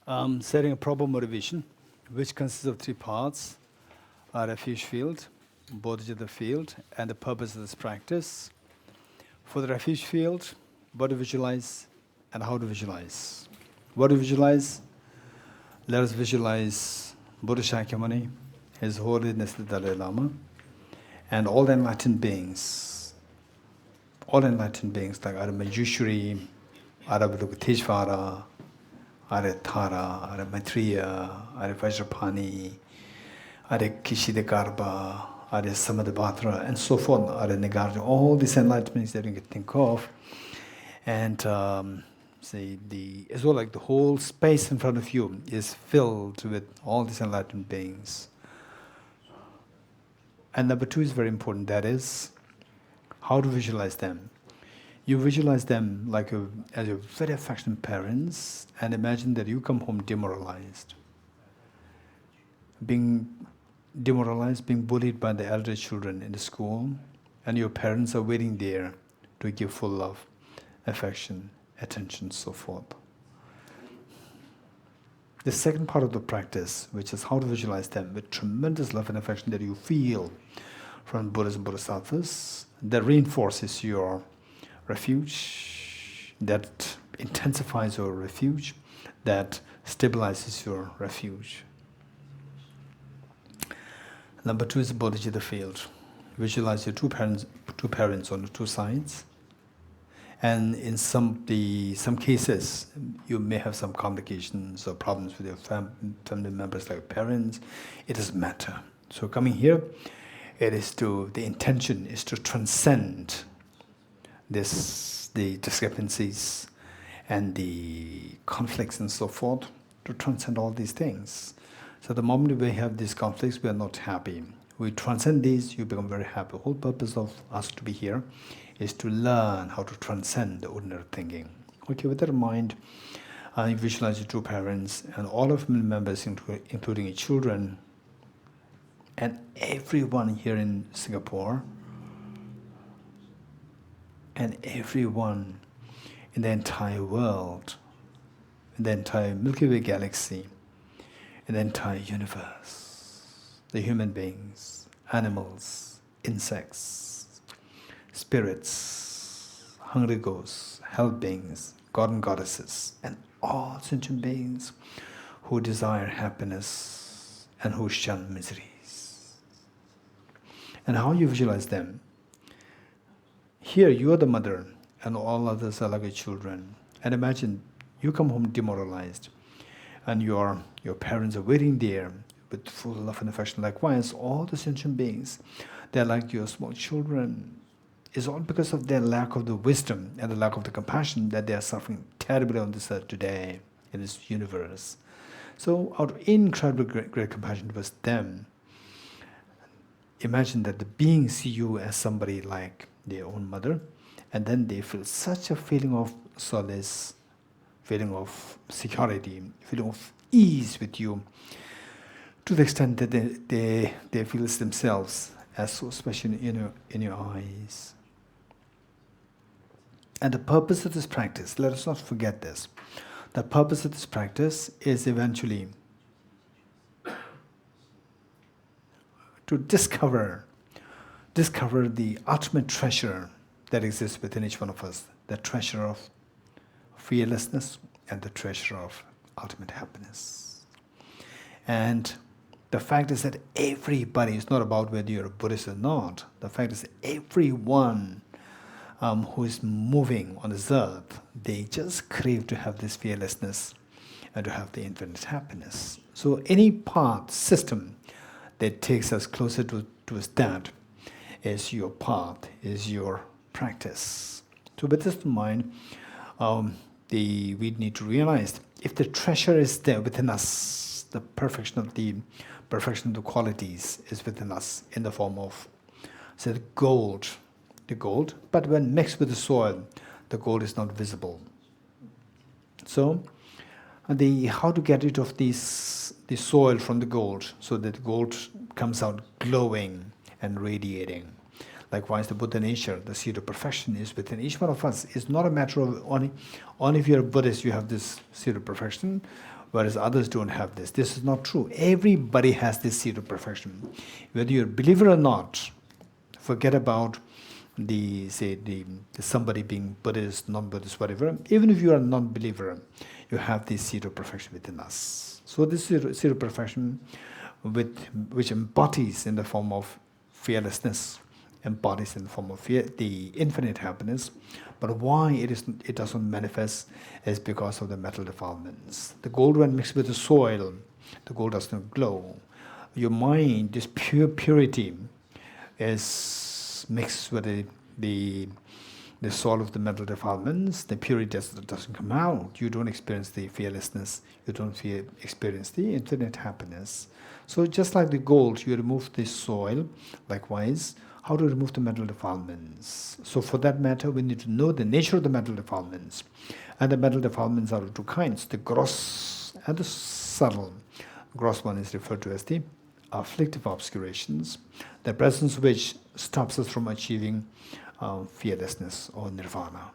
Setting a proper motivation, which consists of three parts: a refuge field, bodhicitta field, and the purpose of this practice. For the refuge field, what to visualize and how to visualize. What to visualize? Let us visualize Buddha Shakyamuni, His Holiness the Dalai Lama, and all the enlightened beings. All enlightened beings like Ara Manjushri, Ara Tejvara, Are Tara, Are Maitreya, Are Vajrapani, Are Kishidakarba, Are Samadabhatra, and so forth, Are Nagarjuna, all these enlightenments that you can think of. And as well, like the whole space in front of you is filled with all these enlightened beings. And number two is very important, that is how to visualize them. You visualize them like as your very affectionate parents, and imagine that you come home demoralized. Being demoralized, being bullied by the elder children in the school, and your parents are waiting there to give full love, affection, attention, so forth. The second part of the practice, which is how to visualize them with tremendous love and affection that you feel from Buddhas and Bodhisattvas, that reinforces your refuge, that intensifies your refuge, that stabilizes your refuge. Number two is the bodhicitta field. Visualize your two parents on the two sides. And in some cases, you may have some complications or problems with your family members like parents. It doesn't matter. So coming here, the intention is to transcend the discrepancies and the conflicts and so forth, to transcend all these things. So the moment we have these conflicts, we are not happy. We transcend these, you become very happy. The whole purpose of us to be here is to learn how to transcend the ordinary thinking. Okay, with that in mind, you visualize your two parents and all of family members, including your children, and everyone here in Singapore, and everyone in the entire world, in the entire Milky Way galaxy, in the entire universe, the human beings, animals, insects, spirits, hungry ghosts, hell beings, god and goddesses, and all sentient beings who desire happiness and who shun miseries. And how you visualize them? Here you are the mother and all others are like your children. And imagine you come home demoralized and your parents are waiting there with full love and affection. Likewise, all the sentient beings, they're like your small children. It's all because of their lack of the wisdom and the lack of the compassion that they are suffering terribly on this earth today, in this universe. So out of incredible great compassion towards them, imagine that the beings see you as somebody like their own mother, and then they feel such a feeling of solace, feeling of security, feeling of ease with you, to the extent that they feel themselves as so special in your eyes. And the purpose of this practice, let us not forget this, the purpose of this practice is eventually to discover the ultimate treasure that exists within each one of us, the treasure of fearlessness and the treasure of ultimate happiness. And the fact is that everybody, it's not about whether you're a Buddhist or not, the fact is that everyone who is moving on this earth, they just crave to have this fearlessness and to have the infinite happiness. So any path, system that takes us closer towards that is your path, is your practice. So with this in mind, we need to realize if the treasure is there within us, the perfection of the qualities is within us in the form of, say, the gold, but when mixed with the soil, the gold is not visible. So how to get rid of the soil from the gold so that the gold comes out glowing and radiating. Likewise, the Buddha nature, the seed of perfection is within each one of us. It's not a matter of only if you're a Buddhist you have this seed of perfection, whereas others don't have this. This is not true. Everybody has this seed of perfection. Whether you're a believer or not, forget about the somebody being Buddhist, non-Buddhist, whatever. Even if you are a non-believer, you have this seed of perfection within us. So this seed of perfection, which embodies in the form of fearlessness, embodies in the form of fear, the infinite happiness. But why it doesn't manifest is because of the metal defilements. The gold, when mixed with the soil, the gold does not glow. Your mind, this pure purity, is mixed with the soil of the metal defilements. The purity doesn't come out. You don't experience the fearlessness. You don't experience the infinite happiness. So just like the gold, you remove the soil. Likewise, how to remove the metal defilements. So for that matter, we need to know the nature of the metal defilements. And the metal defilements are of two kinds, the gross and the subtle. The gross one is referred to as the afflictive obscurations, the presence of which stops us from achieving fearlessness or nirvana.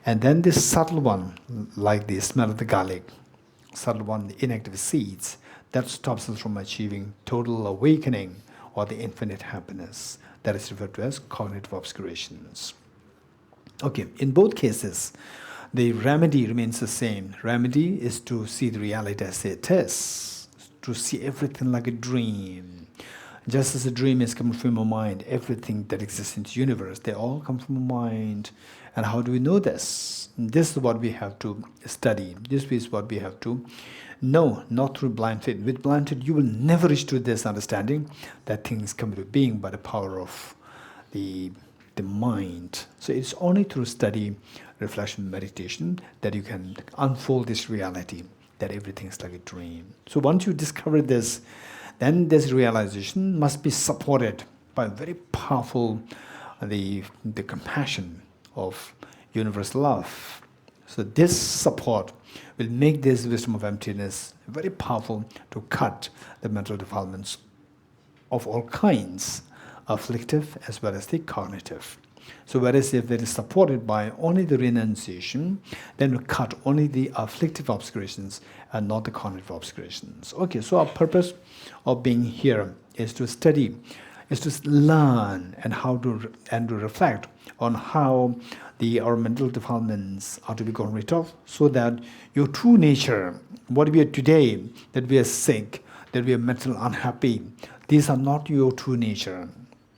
And then this subtle one, like the smell of the garlic, subtle one, the inactive seeds, that stops us from achieving total awakening or the infinite happiness. That is referred to as cognitive obscurations. Okay, in both cases, the remedy remains the same. Remedy is to see the reality as it is, to see everything like a dream. Just as a dream is coming from your mind, everything that exists in the universe, they all come from your mind. And how do we know this? This is what we have to study. This is what we have to know, not through blind faith. With blind faith, you will never reach to this understanding that things come into being by the power of the mind. So it's only through study, reflection, meditation that you can unfold this reality, that everything is like a dream. So once you discover this, then this realization must be supported by very powerful, the compassion of universal love. So this support will make this wisdom of emptiness very powerful to cut the mental defilements of all kinds, afflictive as well as the cognitive. So whereas if it is supported by only the renunciation, then we cut only the afflictive obscurations and not the cognitive obscurations. Okay, so our purpose of being here is to study, is to learn and to reflect on how our mental defilements are to be gotten rid of, so that your true nature, what we are today, that we are sick, that we are mentally unhappy, these are not your true nature.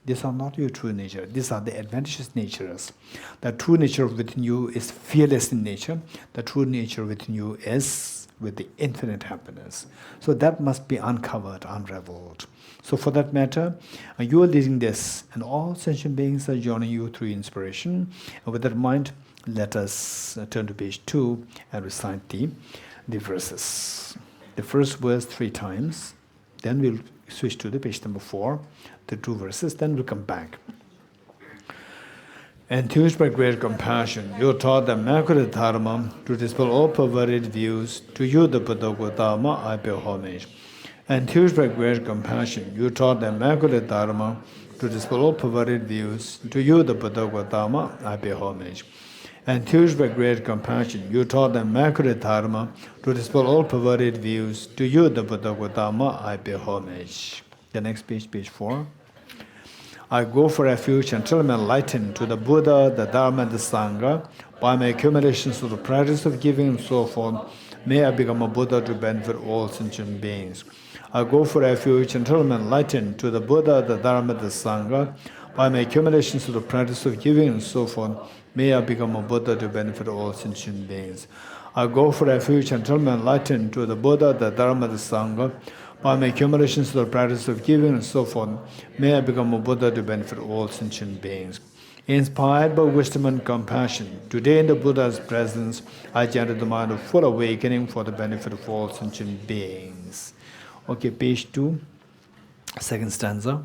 These are not your true nature. These are the adventitious natures. The true nature within you is fearless in nature. The true nature within you is with the infinite happiness. So that must be uncovered, unraveled. So for that matter, you are leading this, and all sentient beings are joining you through inspiration. And with that in mind, let us turn to page 2 and recite the verses. The first verse 3 times, then we'll switch to the page number 4, the 2 verses, then we'll come back. Enthused by great compassion, you taught the Immaculate Dharma to dispel all perverted views. To you, the Buddha Gautama, I pay homage. Enthused by great compassion, you taught the Immaculate Dharma to dispel all perverted views. To you, the Buddha Gautama, I pay homage. Enthused by great compassion, you taught the Immaculate Dharma to dispel all perverted views. To you, the Buddha Gautama, I pay homage. The next page, page 4. I go for refuge until I'm enlightened to the Buddha, the Dharma, and the Sangha. By my accumulations of the practice of giving and so forth, may I become a Buddha to benefit all sentient beings. I go for refuge until I'm enlightened to the Buddha, the Dharma, the Sangha. By my accumulations of the practice of giving and so forth, may I become a Buddha to benefit all sentient beings. I go for refuge until I'm enlightened to the Buddha, the Dharma, the Sangha. By my accumulations of the practice of giving and so forth, may I become a Buddha to benefit all sentient beings. Inspired by wisdom and compassion, today in the Buddha's presence, I chanted the mind of full awakening for the benefit of all sentient beings. Okay, page 2, second stanza.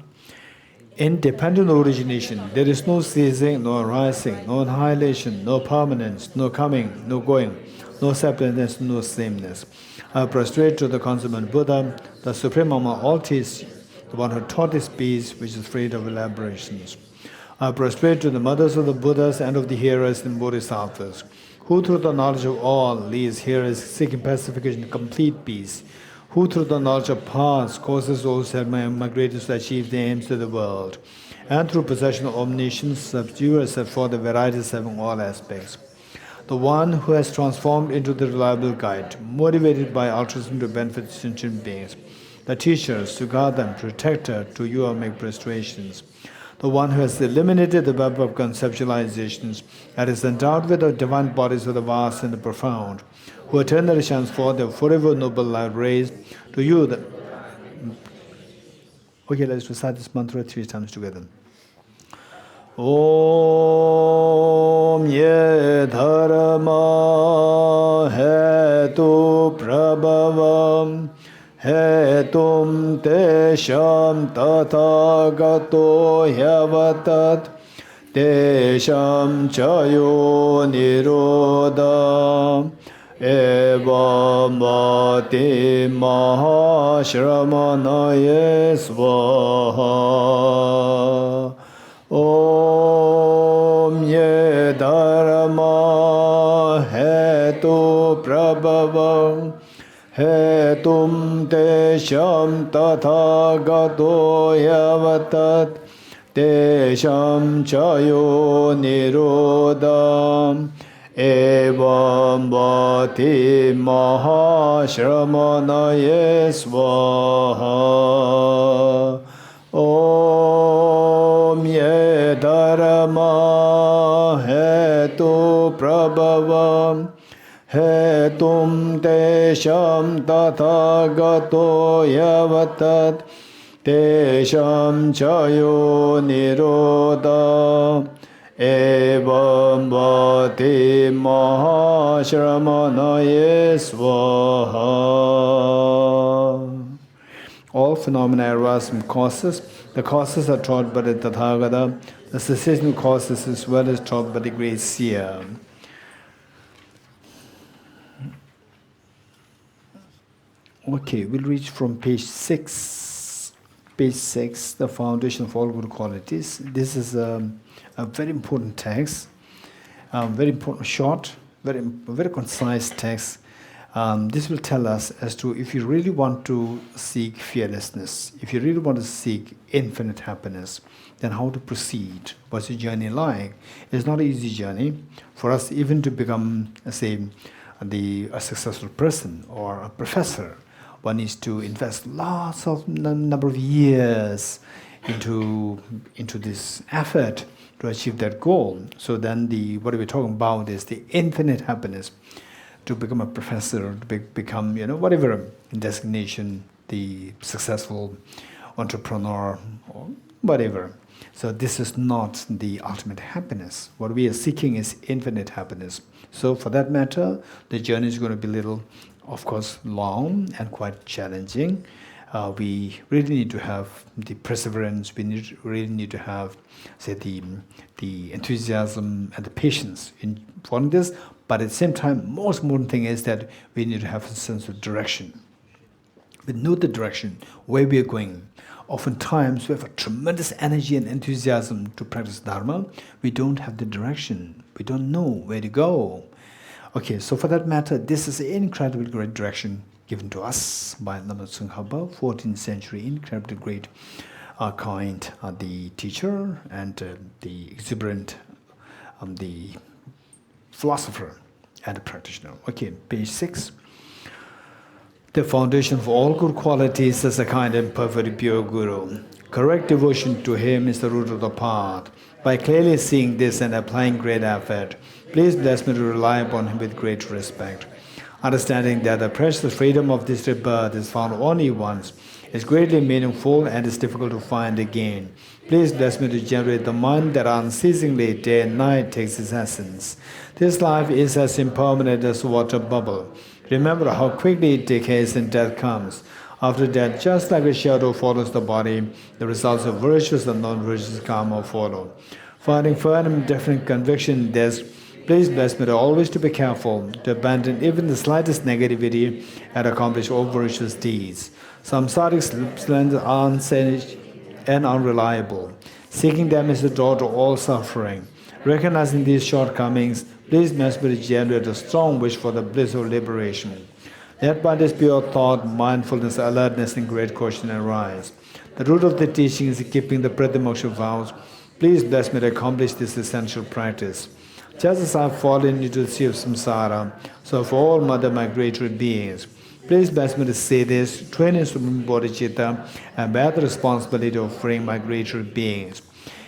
Independent origination, there is no ceasing, no arising, no annihilation, no permanence, no coming, no going, no separateness, no sameness. I prostrate to the consummate Buddha, the supreme among all teachers, the one who taught this peace which is free of elaborations. I prostrate to the mothers of the Buddhas and of the hearers and Bodhisattvas, Who through the knowledge of all leads here is seeking pacification and complete peace. Who through the knowledge of paths causes those who have migrated to achieve the aims of the world. And through possession of omniscience, subdues for the varieties having all aspects. The one who has transformed into the reliable guide, motivated by altruism to benefit sentient beings. The teachers, to guard them, protector, to you all make prostrations. The one who has eliminated the web of conceptualizations and is endowed with the divine bodies of the vast and the profound, who eternally shines forth the forever noble light rays, to you the... Okay, let's recite this mantra 3 times together. Om ye dharma hetu prabhavam hetum tesham tathagato yavatat tesham chayo nirodha evam vati mahashramanaye svaha. Om ye dharma hetu prabhavam hetum tesham tathagato yavatat tesham chayo nirodham evam vati mahashramanaye svaha. Om ye dharma hetu prabhavam hetum tesham tathagato yavatat tesham chayo nirodha evam vati mahashramanaye svaha. All phenomena arise from causes. The causes are taught by the Tathagata. The cessation causes as well as taught by the great seer. Okay, we'll reach from page 6. Page 6, the foundation of all good qualities. This is a very important text, very important, short, very concise text. This will tell us as to if you really want to seek fearlessness, if you really want to seek infinite happiness, then how to proceed. What's your journey like? It's not an easy journey for us even to become, say, a successful person or a professor. One needs to invest lots of number of years into this effort to achieve that goal. So then what we're talking about is the infinite happiness. To become a professor, to become, whatever designation, the successful entrepreneur, or whatever. So this is not the ultimate happiness. What we are seeking is infinite happiness. So for that matter, the journey is going to be little, of course, long and quite challenging. We really need to have the perseverance. We really need to have, say, the enthusiasm and the patience in following this. But at the same time, most important thing is that we need to have a sense of direction. We know the direction, where we are going. Oftentimes, we have a tremendous energy and enthusiasm to practice Dharma. We don't have the direction. We don't know where to go. Okay, so for that matter, this is an incredibly great direction given to us by Lama Tsongkhapa, 14th century, incredibly great, kind, the teacher and the exuberant, the philosopher and a practitioner. Okay, page 6. The foundation for all good qualities is a kind and perfect pure Guru. Correct devotion to him is the root of the path. By clearly seeing this and applying great effort, please bless me to rely upon him with great respect. Understanding that the precious freedom of this rebirth is found only once, is greatly meaningful and is difficult to find again. Please bless me to generate the mind that unceasingly day and night takes its essence. This life is as impermanent as a water bubble. Remember how quickly it decays and death comes. After death, just like a shadow follows the body, the results of virtuous and non-virtuous karma follow. Finding firm and definite conviction in this, please bless me to always to be careful, to abandon even the slightest negativity and accomplish all virtuous deeds. Samsaric slends are unsaged and unreliable. Seeking them is the door to all suffering. Recognizing these shortcomings, Please may spirit generate a strong wish for the bliss of liberation. Let by this pure thought, mindfulness, alertness, and great caution arise. The root of the teaching is keeping the Pratimoksha vows. Please bless me to accomplish this essential practice. Just as I have fallen into the sea of samsara, so for all mother migratory beings, please bless me to say this, train in Supreme Bodhicitta, and bear the responsibility of freeing migratory beings.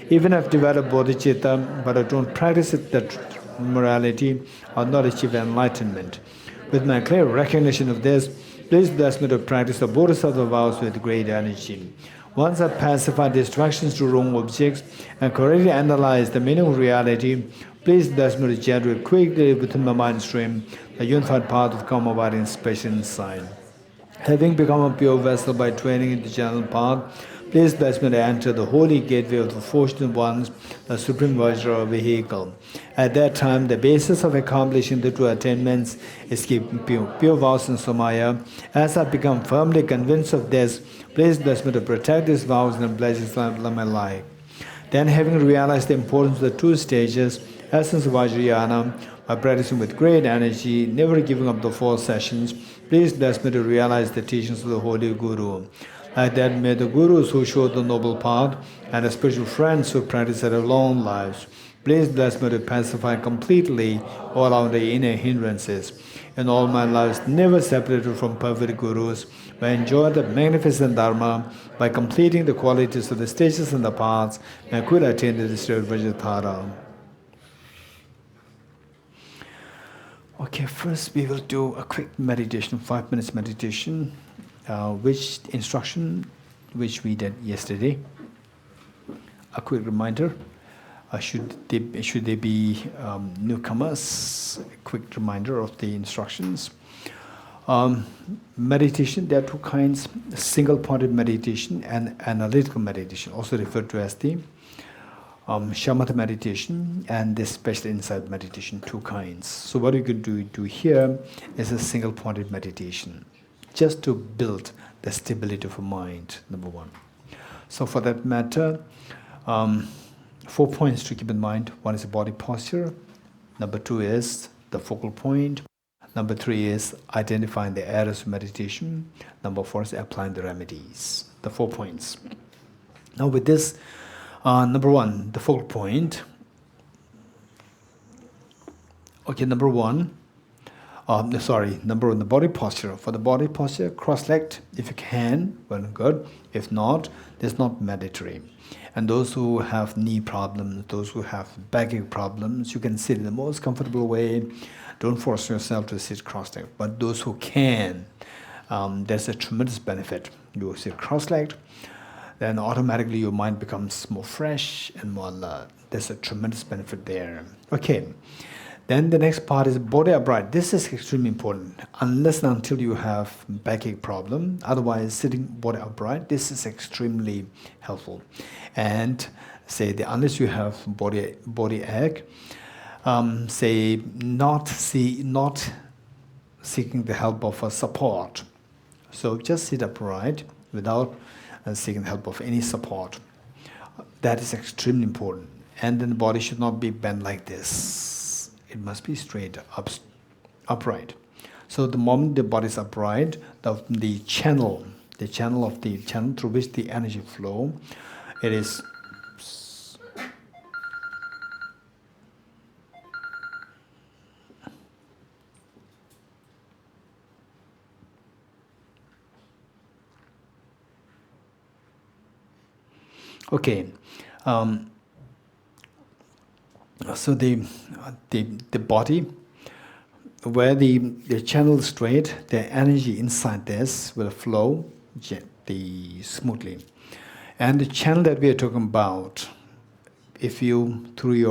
Even if I've developed bodhicitta, but I don't practice it, that morality, I'll not achieve enlightenment. With my clear recognition of this, please bless me to practice the bodhisattva vows with great energy. Once I pacify distractions to wrong objects and correctly analyze the meaning of reality, please bless me to generate quickly within my mind stream the unified path of karma abiding special insight. Having become a pure vessel by training in the channel path, please bless me to enter the holy gateway of the fortunate ones, the supreme Vajra vehicle. At that time, the basis of accomplishing the two attainments is keeping pure vows and samaya. As I become firmly convinced of this, please bless me to protect these vows and blessings of my life. Then, having realized the importance of the two stages, essence of Vajrayana, by practicing with great energy, never giving up the 4 sessions, please bless me to realize the teachings of the Holy Guru. Like that, may the Gurus who show the noble path and the spiritual friends who practice their long lives, please bless me to pacify completely all our inner hindrances. In all my lives, never separated from perfect Gurus, I enjoy the magnificent Dharma by completing the qualities of the stages and the paths, and could attain the state of Vajratara. Okay, first we will do a quick meditation, 5 minutes meditation, which which we did yesterday. A quick reminder, should they be newcomers, a quick reminder of the instructions. Meditation, there are 2 kinds, single-pointed meditation and analytical meditation, also referred to as the shamatha meditation and the special insight meditation, 2 kinds. So what you could do here is a single-pointed meditation, just to build the stability of a mind, number 1. So for that matter, 4 points to keep in mind. 1 is the body posture. Number 2 is the focal point. Number 3 is identifying the errors of meditation. Number 4 is applying the remedies. The 4 points. Now with this, number 1, the focal point. Okay, number 1, number 1, the body posture. For the body posture, cross-legged, if you can, well and good. If not, it's not mandatory. And those who have knee problems, those who have backache problems, you can sit in the most comfortable way. Don't force yourself to sit cross-legged. But those who can, there's a tremendous benefit. You sit cross-legged, then automatically your mind becomes more fresh and more alert. There's a tremendous benefit there. Okay. Then the next part is body upright. This is extremely important. Unless and until you have backache problem, otherwise sitting body upright, this is extremely helpful. And unless you have body ache, not seeking the help of a support. So just sit upright without seeking the help of any support. That is extremely important. And then the body should not be bent like this. It must be straight, upright. So the moment the body is upright, the channel through which the energy flow, it is okay. So the body, where the channel is straight, the energy inside this will flow smoothly. And the channel that we are talking about, if you, through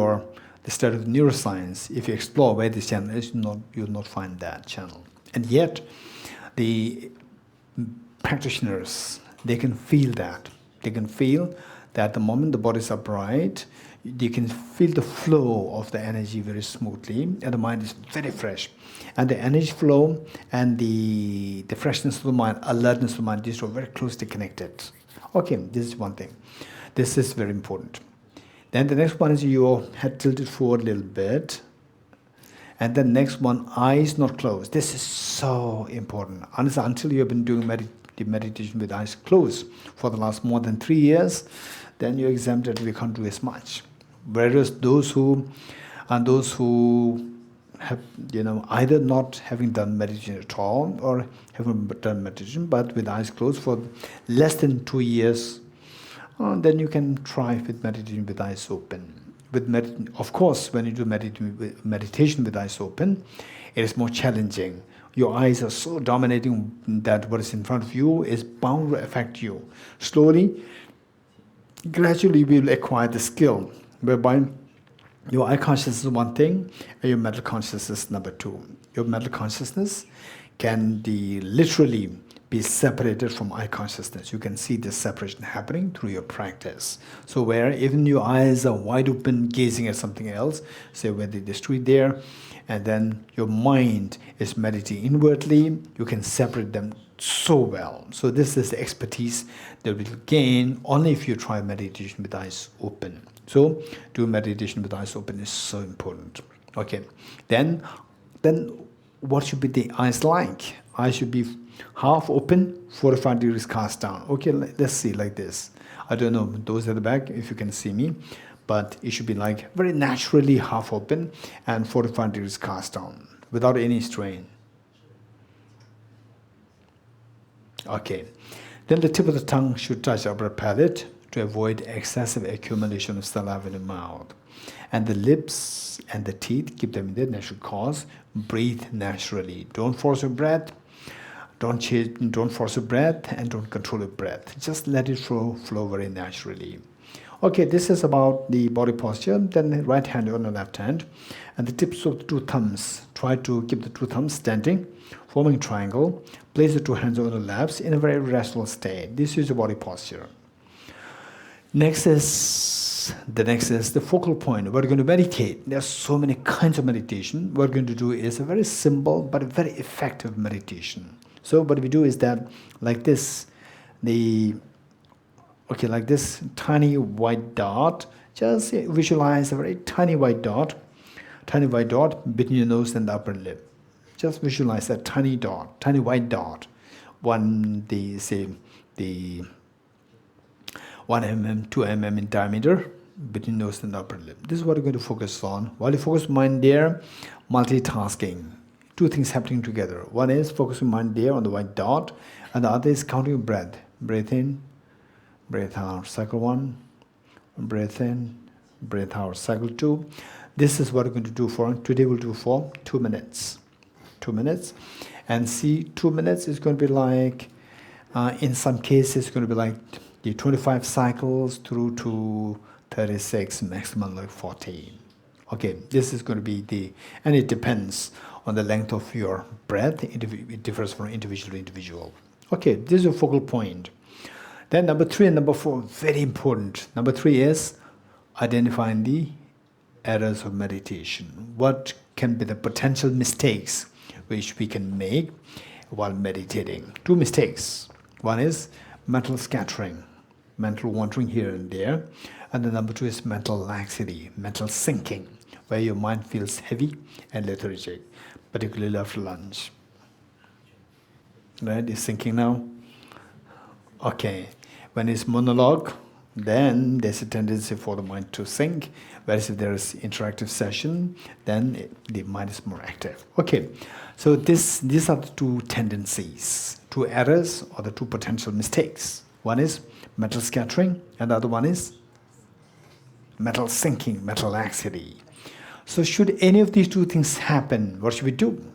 the study of neuroscience, if you explore where this channel is, you'll not find that channel. And yet, the practitioners, they can feel that. They can feel that the moment the body is upright, you can feel the flow of the energy very smoothly, and the mind is very fresh. And the energy flow and the freshness of the mind, alertness of the mind, these are very closely connected. Okay, this is one thing. This is very important. Then the next one is your head tilted forward a little bit. And then next one, eyes not closed. This is so important. Until you have been doing the meditation with eyes closed for the last more than 3 years, then you're exempted. We can't do as much. Whereas those who have, either not having done meditation at all or haven't done meditation, but with eyes closed for less than 2 years, then you can try with meditation with eyes open. Of course, when you do meditation with eyes open, it is more challenging. Your eyes are so dominating that what is in front of you is bound to affect you. Slowly, gradually, we will acquire the skill whereby your eye consciousness is one thing, and your mental consciousness is number two. Your mental consciousness can literally be separated from eye consciousness. You can see this separation happening through your practice. So where even your eyes are wide open, gazing at something else, say where the street there, and then your mind is meditating inwardly, you can separate them so well. So this is the expertise that we will gain only if you try meditation with eyes open. So doing meditation with eyes open is so important. Okay, then what should be the eyes like? Eyes should be half open, 45 degrees cast down. Okay, let's see like this. I don't know, those at the back, if you can see me, but it should be like very naturally half open and 45 degrees cast down without any strain. Okay, then the tip of the tongue should touch the upper palate to avoid excessive accumulation of saliva in the mouth. And the lips and the teeth, keep them in their natural course. Breathe naturally. Don't force your breath. Don't force your breath and don't control your breath. Just let it flow very naturally. Okay, this is about the body posture. Then the right hand on the left hand. And the tips of the two thumbs. Try to keep the two thumbs standing, forming a triangle. Place the two hands on the laps in a very restful state. This is your body posture. Next is the focal point. We're going to meditate. There are so many kinds of meditation. What we're going to do is a very simple but very effective meditation. So what we do is that like this, like this tiny white dot. Just visualize a very tiny white dot between your nose and the upper lip. Just visualize that tiny white dot. 1 mm, 2 mm in diameter between nose and upper lip. This is what we're going to focus on. While you focus mind there, multitasking. Two things happening together. One is focusing mind there on the white dot, and the other is counting your breath. Breathe in, breathe out. Cycle 1, breathe in, breathe out. Cycle 2. This is what we're going to do for, today we'll do for 2 minutes. 2 minutes. And see, 2 minutes is going to be like, in some cases, it's going to be like the 25 cycles through to 36, maximum like 40. Okay, this is going to be and it depends on the length of your breath. It differs from individual to individual. Okay, this is your focal point. Then number 3 and number 4, very important. Number 3 is identifying the errors of meditation. What can be the potential mistakes which we can make while meditating? 2 mistakes. One is mental scattering, mental wandering here and there. And the number 2 is mental laxity, mental sinking, where your mind feels heavy and lethargic, particularly after lunch. Right? It's sinking now? Okay. When it's monologue, then there's a tendency for the mind to sink. Whereas if there is interactive session, then the mind is more active. Okay. So these are the 2 tendencies, 2 errors or the 2 potential mistakes. One is mental scattering, and the other one is mental sinking, mental laxity. So should any of these 2 things happen, what should we do?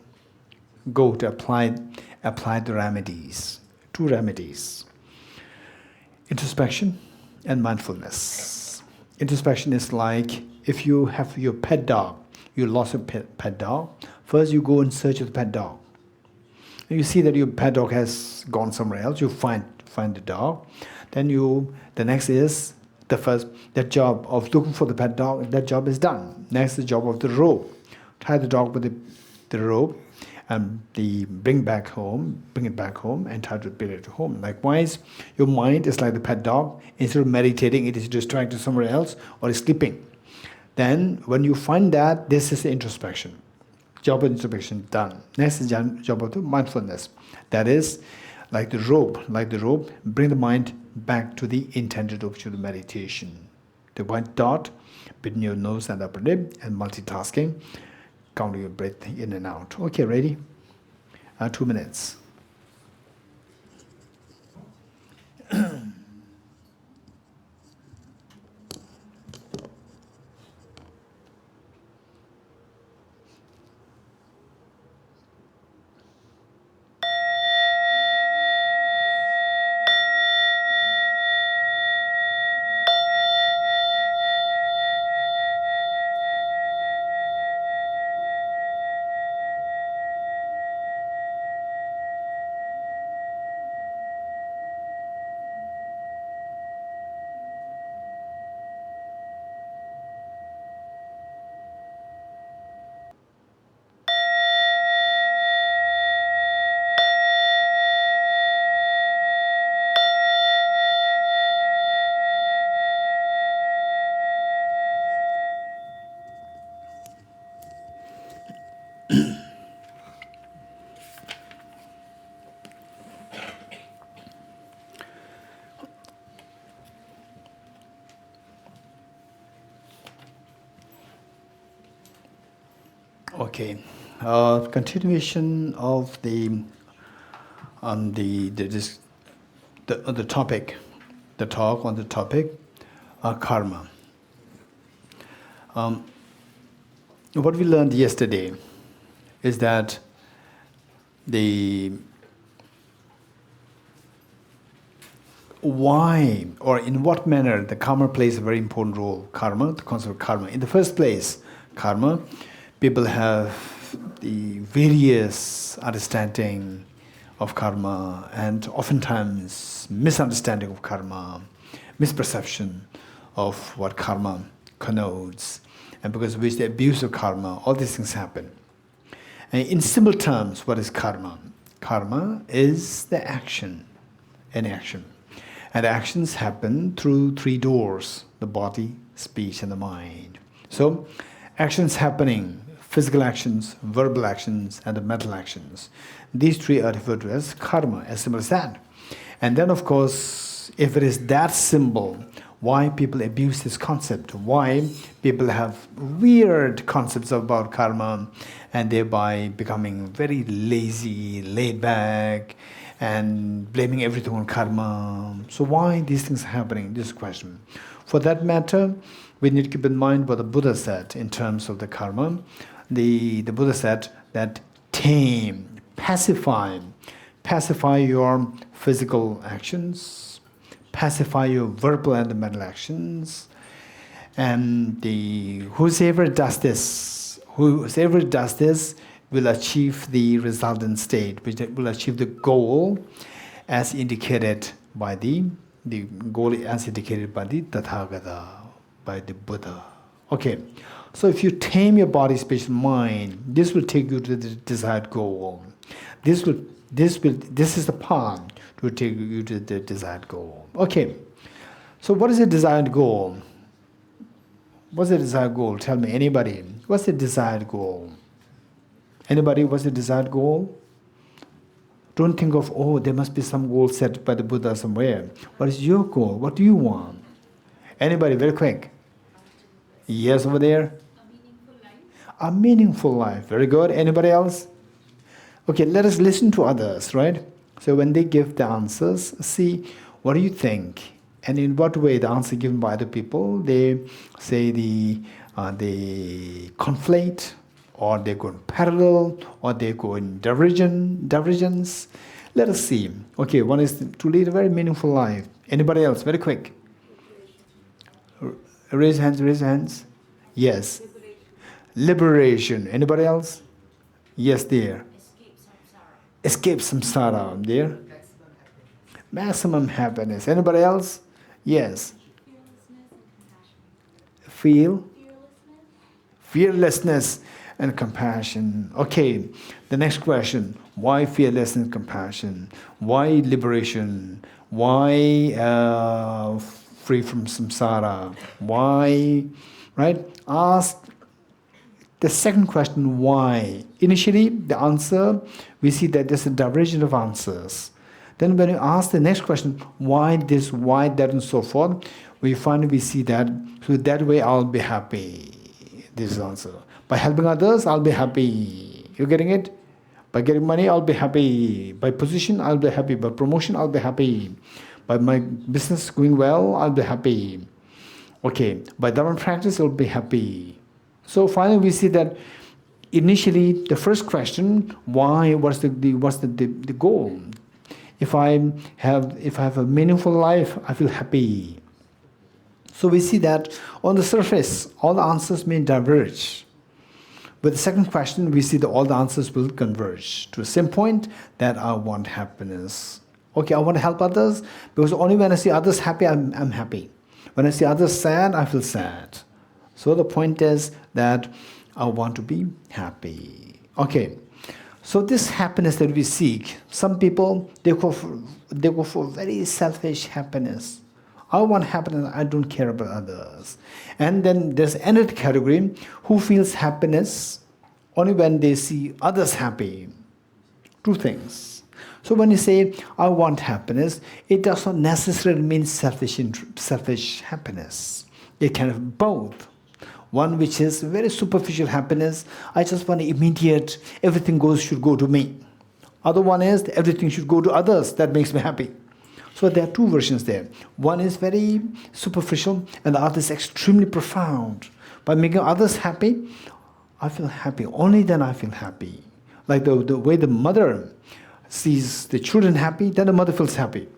Go to apply the remedies. 2 remedies. Introspection and mindfulness. Introspection is like if you have your pet dog, you lost a pet dog, first you go in search of the pet dog. And you see that your pet dog has gone somewhere else, you find the dog. Then the next is the job of looking for the pet dog, that job is done. Next is the job of the rope. Tie the dog with the rope and bring it back home and try to bring it home. Likewise, your mind is like the pet dog. Instead of meditating, it is distracted somewhere else or is sleeping. Then when you find that, this is the introspection. Job of introspection done. Next is job of the mindfulness. That is, like the rope, bring the mind back to the intended object of meditation. The white dot between your nose and upper lip, and multitasking, counting your breath in and out. Okay, ready? 2 minutes. Okay, continuation of the topic, the talk on the topic, karma. What we learned yesterday is that why or in what manner the karma plays a very important role. Karma, the concept of karma. In the first place, karma. People have the various understanding of karma and oftentimes misunderstanding of karma, misperception of what karma connotes, and because of which the abuse of karma, all these things happen. And in simple terms, what is karma? Karma is the action, an action. And actions happen through 3 doors, the body, speech, and the mind. So, actions happening, physical actions, verbal actions, and the mental actions. These 3 are referred to as karma, as simple as that. And then, of course, if it is that simple, why people abuse this concept? Why people have weird concepts about karma and thereby becoming very lazy, laid back, and blaming everything on karma. So why these things are happening? This is the question. For that matter, we need to keep in mind what the Buddha said in terms of the karma. The Buddha said that tame, pacify your physical actions, pacify your verbal and mental actions, and whosoever does this will achieve the resultant state, which will achieve the goal as indicated by the Tathagata, by the Buddha. Okay. So if you tame your body, speech, and mind, this will take you to the desired goal. This is the path to take you to the desired goal. Okay. So what is the desired goal? What's the desired goal? Tell me, anybody. What's the desired goal? Anybody, what's the desired goal? Don't think of, there must be some goal set by the Buddha somewhere. What is your goal? What do you want? Anybody, very quick. Yes, over there. A meaningful life. Very good. Anybody else? Okay, let us listen to others, right? So when they give the answers, see, what do you think? And in what way the answer given by other people, they say they conflate, or they go in parallel, or they go in divergence. Let us see. Okay, one is to lead a very meaningful life. Anybody else? Very quick. Raise hands. Yes. Liberation. Anybody else? Yes, there. Escape samsara. There. Maximum happiness. Anybody else? Yes. Fearlessness and compassion. Okay, the next question. Why fearlessness and compassion? Why liberation? Why free from samsara? Why, right? Ask the second question, why? Initially, the answer, we see that there's a divergence of answers. Then when you ask the next question, why this, why that, and so forth, we see that, so that way I'll be happy. This is the answer. By helping others, I'll be happy. You getting it? By getting money, I'll be happy. By position, I'll be happy. By promotion, I'll be happy. By my business going well, I'll be happy. Okay, by Dharma practice, I'll be happy. So finally, we see that initially, the first question, why? What's the goal? If I have a meaningful life, I feel happy. So we see that on the surface, all the answers may diverge. With the second question, we see that all the answers will converge to the same point, that I want happiness. Okay, I want to help others, because only when I see others happy, I'm happy. When I see others sad, I feel sad. So the point is that I want to be happy. Okay, so this happiness that we seek, some people, they go for very selfish happiness. I want happiness, I don't care about others. And then there's another category who feels happiness only when they see others happy. Two things. So when you say, I want happiness, it does not necessarily mean selfish happiness. It can have both. One which is very superficial happiness, I just want immediate, everything should go to me. Other one is, everything should go to others, that makes me happy. So there are two versions there. One is very superficial, and the other is extremely profound. By making others happy, I feel happy. Only then I feel happy. Like the way the mother sees the children happy, then the mother feels happy.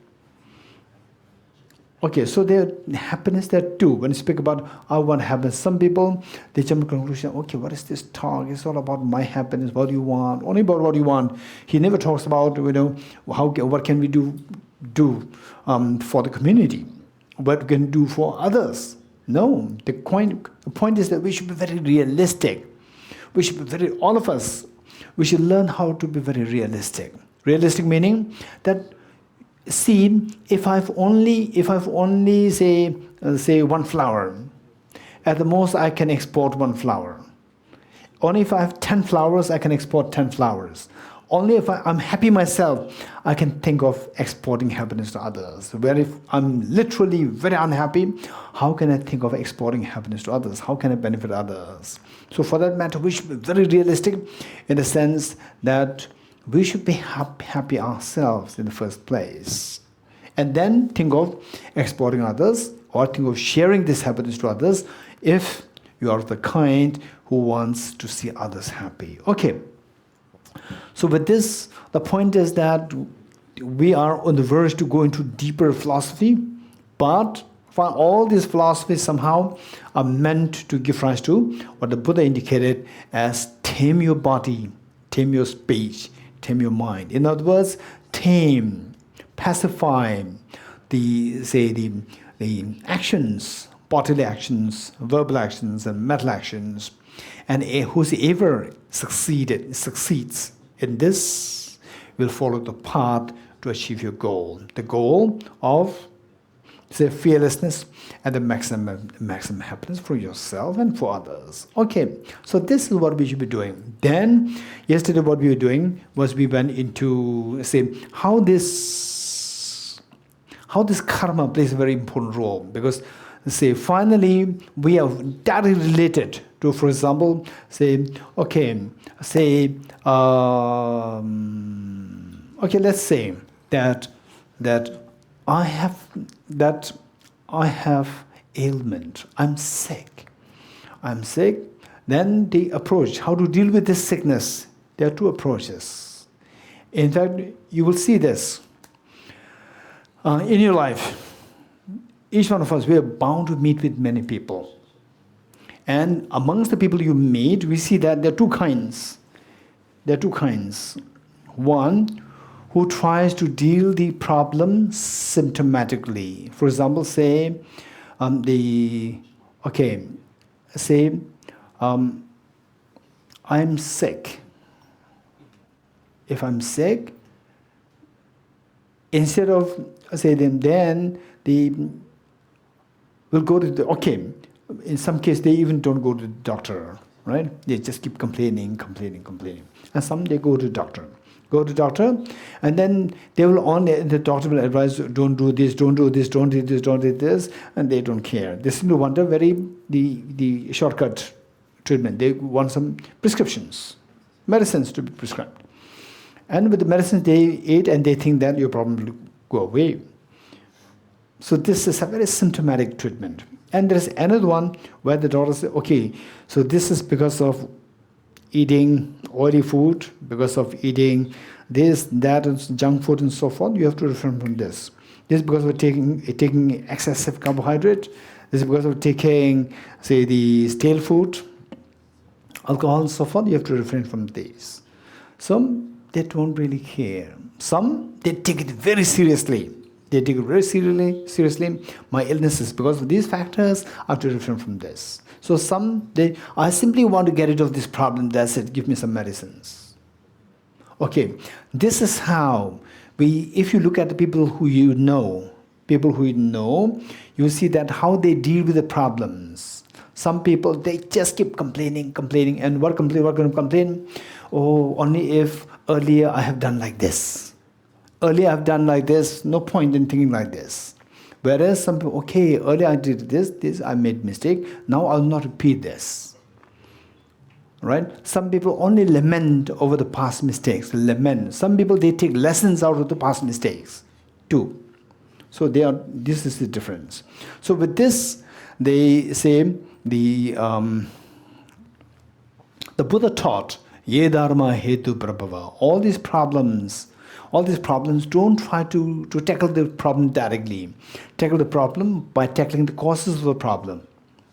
Okay, so there happiness there too. When you speak about I want happiness, some people, they jump to conclusion, okay, what is this talk? It's all about my happiness, what do you want? Only about what you want. He never talks about, what can we do for the community? What we can do for others? No, the point is that we should be very realistic. We should be all of us, we should learn how to be very realistic. Realistic meaning that, see, if I've only say one flower, at the most I can export one flower. Only if I have 10 flowers, I can export 10 flowers. Only if I'm happy myself, I can think of exporting happiness to others. Where if I'm literally very unhappy, how can I think of exporting happiness to others? How can I benefit others? So for that matter, we should be very realistic in the sense that we should be happy ourselves in the first place. And then think of exporting others, or think of sharing this happiness to others if you are the kind who wants to see others happy. Okay. So with this, the point is that we are on the verge to go into deeper philosophy, but for all these philosophies somehow are meant to give rise to what the Buddha indicated as tame your body, tame your speech, tame your mind. In other words, tame, pacify the actions, bodily actions, verbal actions, and mental actions. And whosoever succeeds in this will follow the path to achieve your goal. The goal of, fearlessness and the maximum happiness for yourself and for others. Okay, so this is what we should be doing. Then, yesterday what we were doing was we went into, how this karma plays a very important role. Because, finally, we are directly related to, for example, let's say that I have ailment. I'm sick. Then the approach, how to deal with this sickness. There are two approaches. In fact, you will see this in your life. Each one of us, we are bound to meet with many people. And amongst the people you meet, we see that there are two kinds. One, who tries to deal the problem symptomatically. For example, I'm sick. If I'm sick, instead of we'll go to in some case they even don't go to the doctor. right? They just keep complaining. And some, they go to doctor, and then the doctor will advise, don't do this, don't do this, don't do this, don't do this, and they don't care. They simply want the shortcut treatment. They want some prescriptions, medicines to be prescribed. And with the medicines they eat, and they think that your problem will go away. So this is a very symptomatic treatment. And there's another one where the doctor says, okay, so this is because of eating oily food, because of eating this, that, and junk food and so forth. You have to refrain from this. This is because of taking excessive carbohydrate. This is because of taking, say, the stale food, alcohol and so forth. You have to refrain from these. Some, they don't really care. Some, they take it very seriously. They take it very seriously. My illness is because of these factors. I have to refrain from this. So some, I simply want to get rid of this problem. That's it. Give me some medicines. Okay, this is how if you look at the people who you know, you see that how they deal with the problems. Some people, they just keep complaining. And what going to complain? Oh, only if earlier I have done like this. Earlier I've done like this, no point in thinking like this. Whereas some people, okay, earlier I did this, I made mistake, now I'll not repeat this. Right? Some people only lament over the past mistakes, Some people, they take lessons out of the past mistakes too. So this is the difference. So with this, they say, the Buddha taught, Ye dharma hetu prabhava. All these problems, don't try to tackle the problem directly. Tackle the problem by tackling the causes of the problem.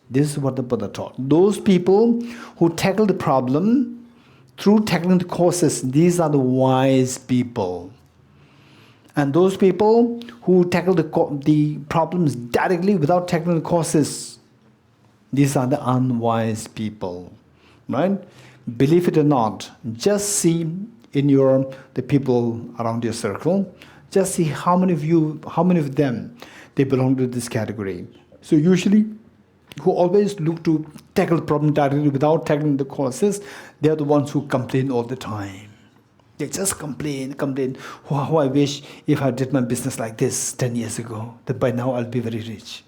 This is what the Buddha taught. Those people who tackle the problem through tackling the causes, these are the wise people. And those people who tackle the problems directly without tackling the causes, these are the unwise people. Right? Believe it or not, just see in the people around your circle, just see how many of them, they belong to this category. So usually, who always look to tackle the problem directly without tackling the causes, they are the ones who complain all the time. They just complain. Oh, how I wish if I did my business like this 10 years ago, that by now I'll be very rich.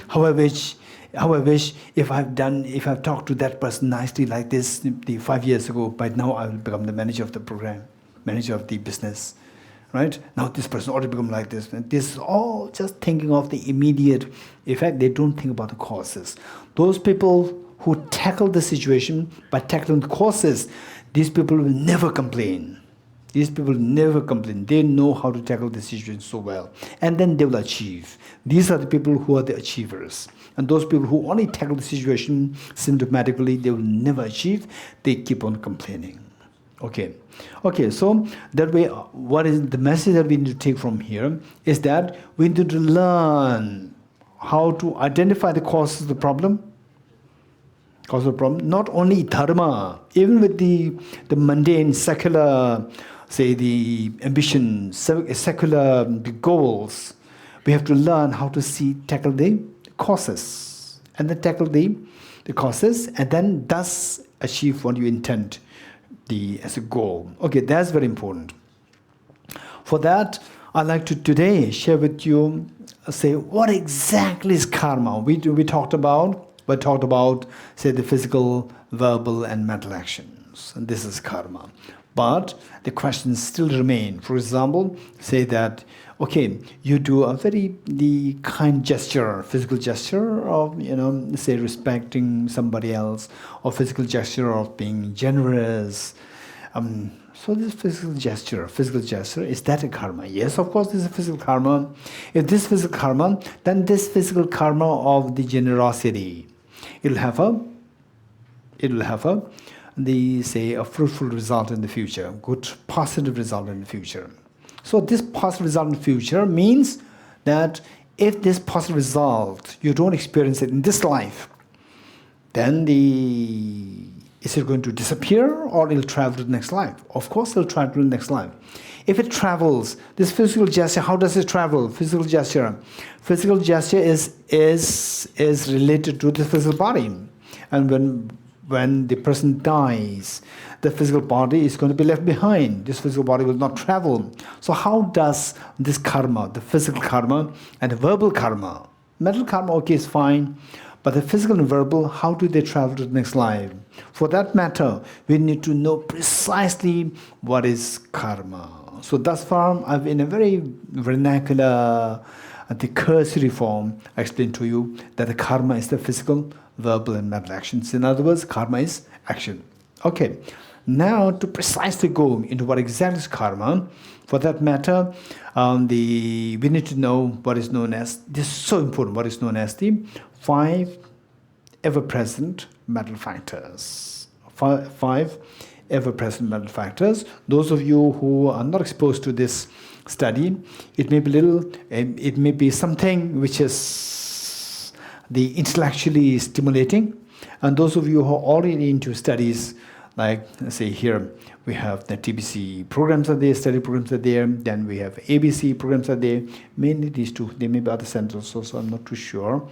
How I wish if I've talked to that person nicely like this 5 years ago, by now I will become the manager of the program, manager of the business, right? Now this person ought to become like this. And this is all just thinking of the immediate effect. They don't think about the causes. Those people who tackle the situation by tackling the causes, these people will never complain. They know how to tackle the situation so well. And then they will achieve. These are the people who are the achievers. And those people who only tackle the situation symptomatically, they will never achieve. They keep on complaining. Okay, so that way, what is the message that we need to take from here is that we need to learn how to identify the causes of the problem. Not only dharma, even with the mundane, secular, say the ambitions, secular goals, we have to learn how to tackle the causes, and then tackle the causes, and then thus achieve what you intend as a goal. Okay, that's very important. For that, I'd like to today share with you, say, what exactly is karma. We talked about, say, the physical, verbal, and mental actions, and this is karma. But the questions still remain. For example, say that, okay, you do the kind gesture, physical gesture of, say respecting somebody else, or physical gesture of being generous. So this physical gesture, is that a karma? Yes, of course, this is a physical karma. If this is physical karma, then this physical karma of the generosity, it'll have a fruitful result in the future, good positive result in the future. So this positive result in the future means that if this positive result, you don't experience it in this life, then is it going to disappear, or it'll travel to the next life? Of course it'll travel to the next life. If it travels, this physical gesture, how does it travel? Physical gesture is related to the physical body. And when the person dies, the physical body is going to be left behind. This physical body will not travel. So how does this karma, the physical karma and the verbal karma, mental karma, okay, is fine, but the physical and verbal, how do they travel to the next life? For that matter, we need to know precisely what is karma. So thus far, I've in a very vernacular, the cursory form, I explained to you that the karma is the physical, verbal and mental actions. In other words, karma is action. Okay, now to precisely go into what exactly is karma, for that matter, we need to know what is known as, this is so important, what is known as the 5 ever-present mental factors. Five ever-present mental factors. Those of you who are not exposed to this study, it may be something which is the intellectually stimulating, and those of you who are already into studies, like let's say here we have the TBC programs are there, study programs are there, then we have ABC programs are there, mainly these two. There may be other centers also, I'm not too sure.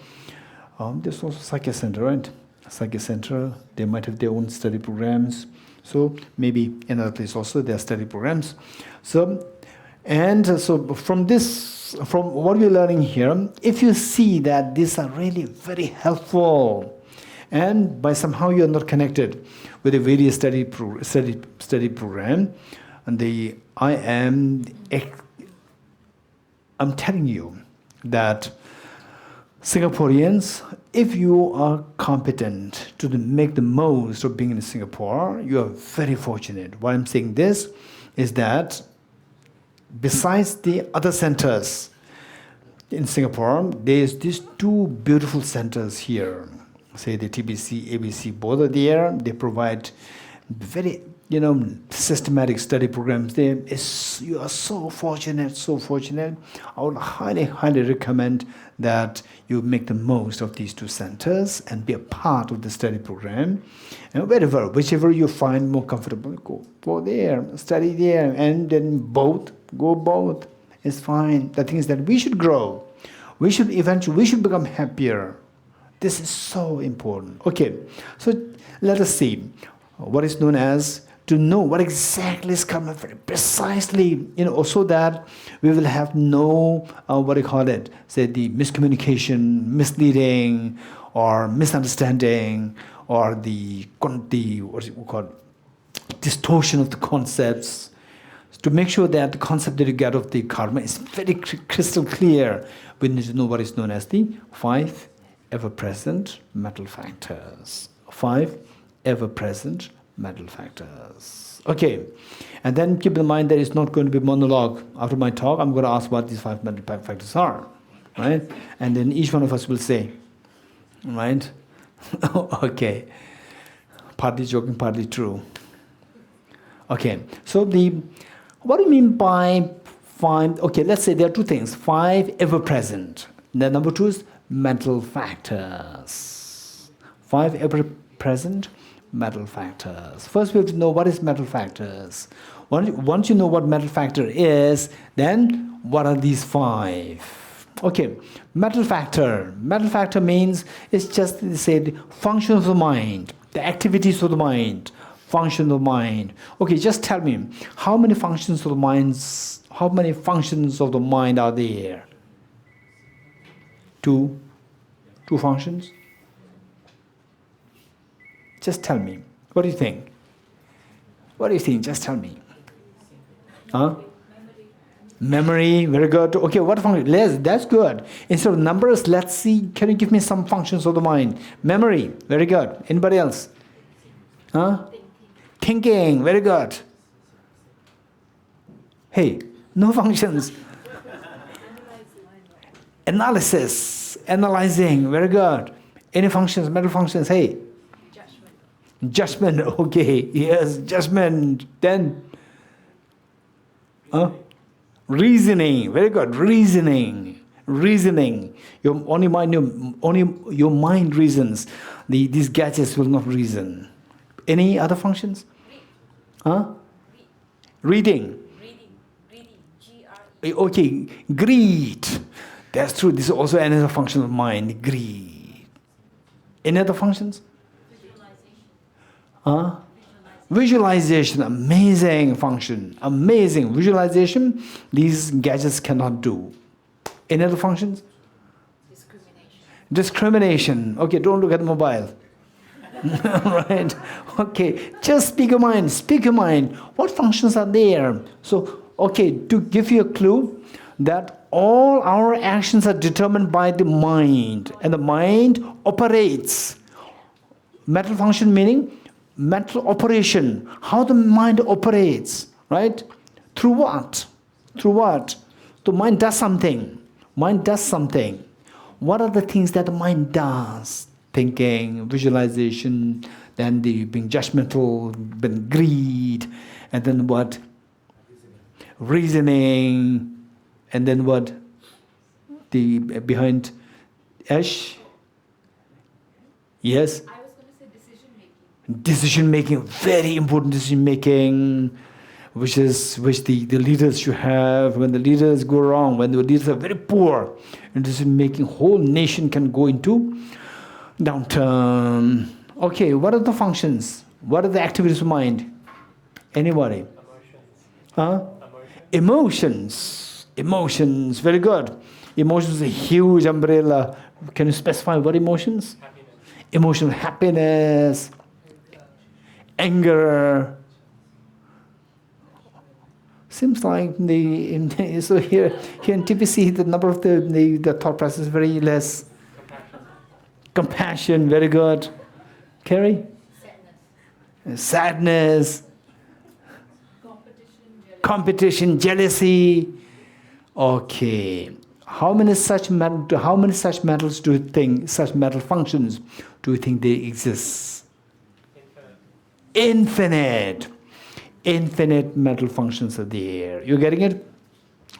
There's also Psyche Center, right? Psyche Center, they might have their own study programs. So maybe in other place also there are study programs. So from what we're learning here, if you see that these are really very helpful, and by somehow you're not connected with a various study program, and I'm telling you that Singaporeans, if you are competent to make the most of being in Singapore, you are very fortunate. Why I'm saying this is that besides the other centers in Singapore, there's these 2 beautiful centers here. Say the TBC, ABC, both are there. They provide very, systematic study programs there. You are so fortunate, so fortunate. I would highly, highly recommend that you make the most of these 2 centers and be a part of the study program. And whichever you find more comfortable, go there, study there, and then both. It's fine. The thing is that we should grow. We should become happier. This is so important. Okay, so let us see what is known as, to know what exactly is karma very precisely, so that we will have no, say the miscommunication, misleading, or misunderstanding, or the distortion of the concepts. To make sure that the concept that you get of the karma is very crystal clear, we need to know what is known as the 5 ever-present mental factors. 5 ever-present mental factors. Okay, and then keep in mind that it's not going to be monologue. After my talk, I'm going to ask what these 5 mental factors are, right? And then each one of us will say, right? Okay, partly joking, partly true. Okay, so what do you mean by 5? Okay, let's say there are 2 things. 5 ever-present. Then number 2 is mental factors. 5 ever-present mental factors. First, we have to know what is mental factors. Once you know what mental factor is, then what are these 5? Okay, mental factor. Mental factor means it's just, say, the function of the mind, the activities of the mind, function of the mind. Okay, just tell me, how many functions of the mind are there? 2 functions? Just tell me. What do you think? What do you think? Just tell me. Huh? Memory, very good. Okay, what function? That's good. Instead of numbers, let's see, can you give me some functions of the mind? Memory, very good. Anybody else? Huh? Thinking, very good. Hey, no functions. Analysis, analyzing, very good. Any functions, mental functions? Hey. Judgment, okay, yes, judgment. Then, reasoning, very good. Reasoning. Your mind reasons. These gadgets will not reason. Any other functions? Reading. G-R-E. Okay, greed. That's true. This is also another function of mind. Greed. Any other functions? Huh? Visualization, amazing function, amazing visualization. These gadgets cannot do. Any other functions? Discrimination. Okay, don't look at the mobile. Right? Okay, just speak your mind. Speak your mind. What functions are there? So, okay, to give you a clue, that all our actions are determined by the mind, and the mind operates. Mental function meaning mental operation. How the mind operates, right? Through what? Through what? The mind does something. Mind does something. What are the things that the mind does? Thinking, visualization, then the being judgmental, then greed, and then what? Reasoning, and then what? The behind Ash? Yes? I was going to say decision making. Decision making, very important decision making, which the leaders should have. When the leaders go wrong, when the leaders are very poor in decision making, whole nation can go into downturn. Okay, what are the functions? What are the activities of mind? Anybody? Huh? Emotions. Emotions, very good. Emotions is a huge umbrella. Can you specify what emotions? Happiness. Emotional happiness, anger. Seems like so here in TPC the number of the thought process is very less. Compassion, very good. Carrie? Sadness. Competition, jealousy. Okay. How many such metals do you think, such metal functions do you think they exist? Infinite. Infinite metal functions are there. You're getting it?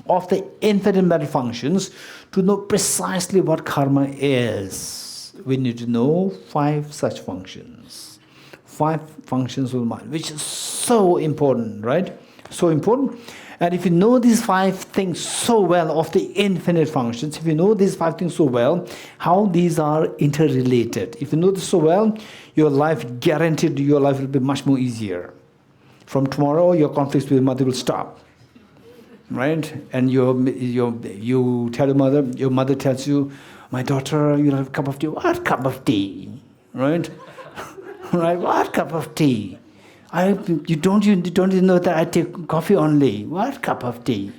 Of the infinite metal functions, to know precisely what karma is, we need to know 5 such functions. 5 functions of the mind, which is so important, right? So important. And if you know these 5 things so well of the infinite functions, if you know these 5 things so well, how these are interrelated. If you know this so well, your life, guaranteed your life will be much more easier. From tomorrow, your conflicts with your mother will stop. Right? And you tell your mother tells you, my daughter, you'll have a cup of tea. What cup of tea? Right? Right? What cup of tea? You don't even know that I take coffee only. What cup of tea?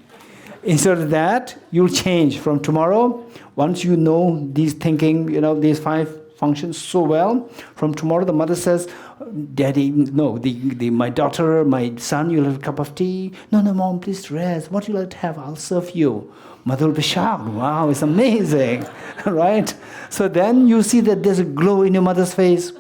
Instead of that, you'll change from tomorrow. Once you know these thinking, these 5 functions so well, from tomorrow the mother says, Daddy, no, my daughter, my son, you'll have a cup of tea. No, Mom, please rest. What do you like to have? I'll serve you. Mother will be shocked. Wow, it's amazing. Right? So then you see that there's a glow in your mother's face.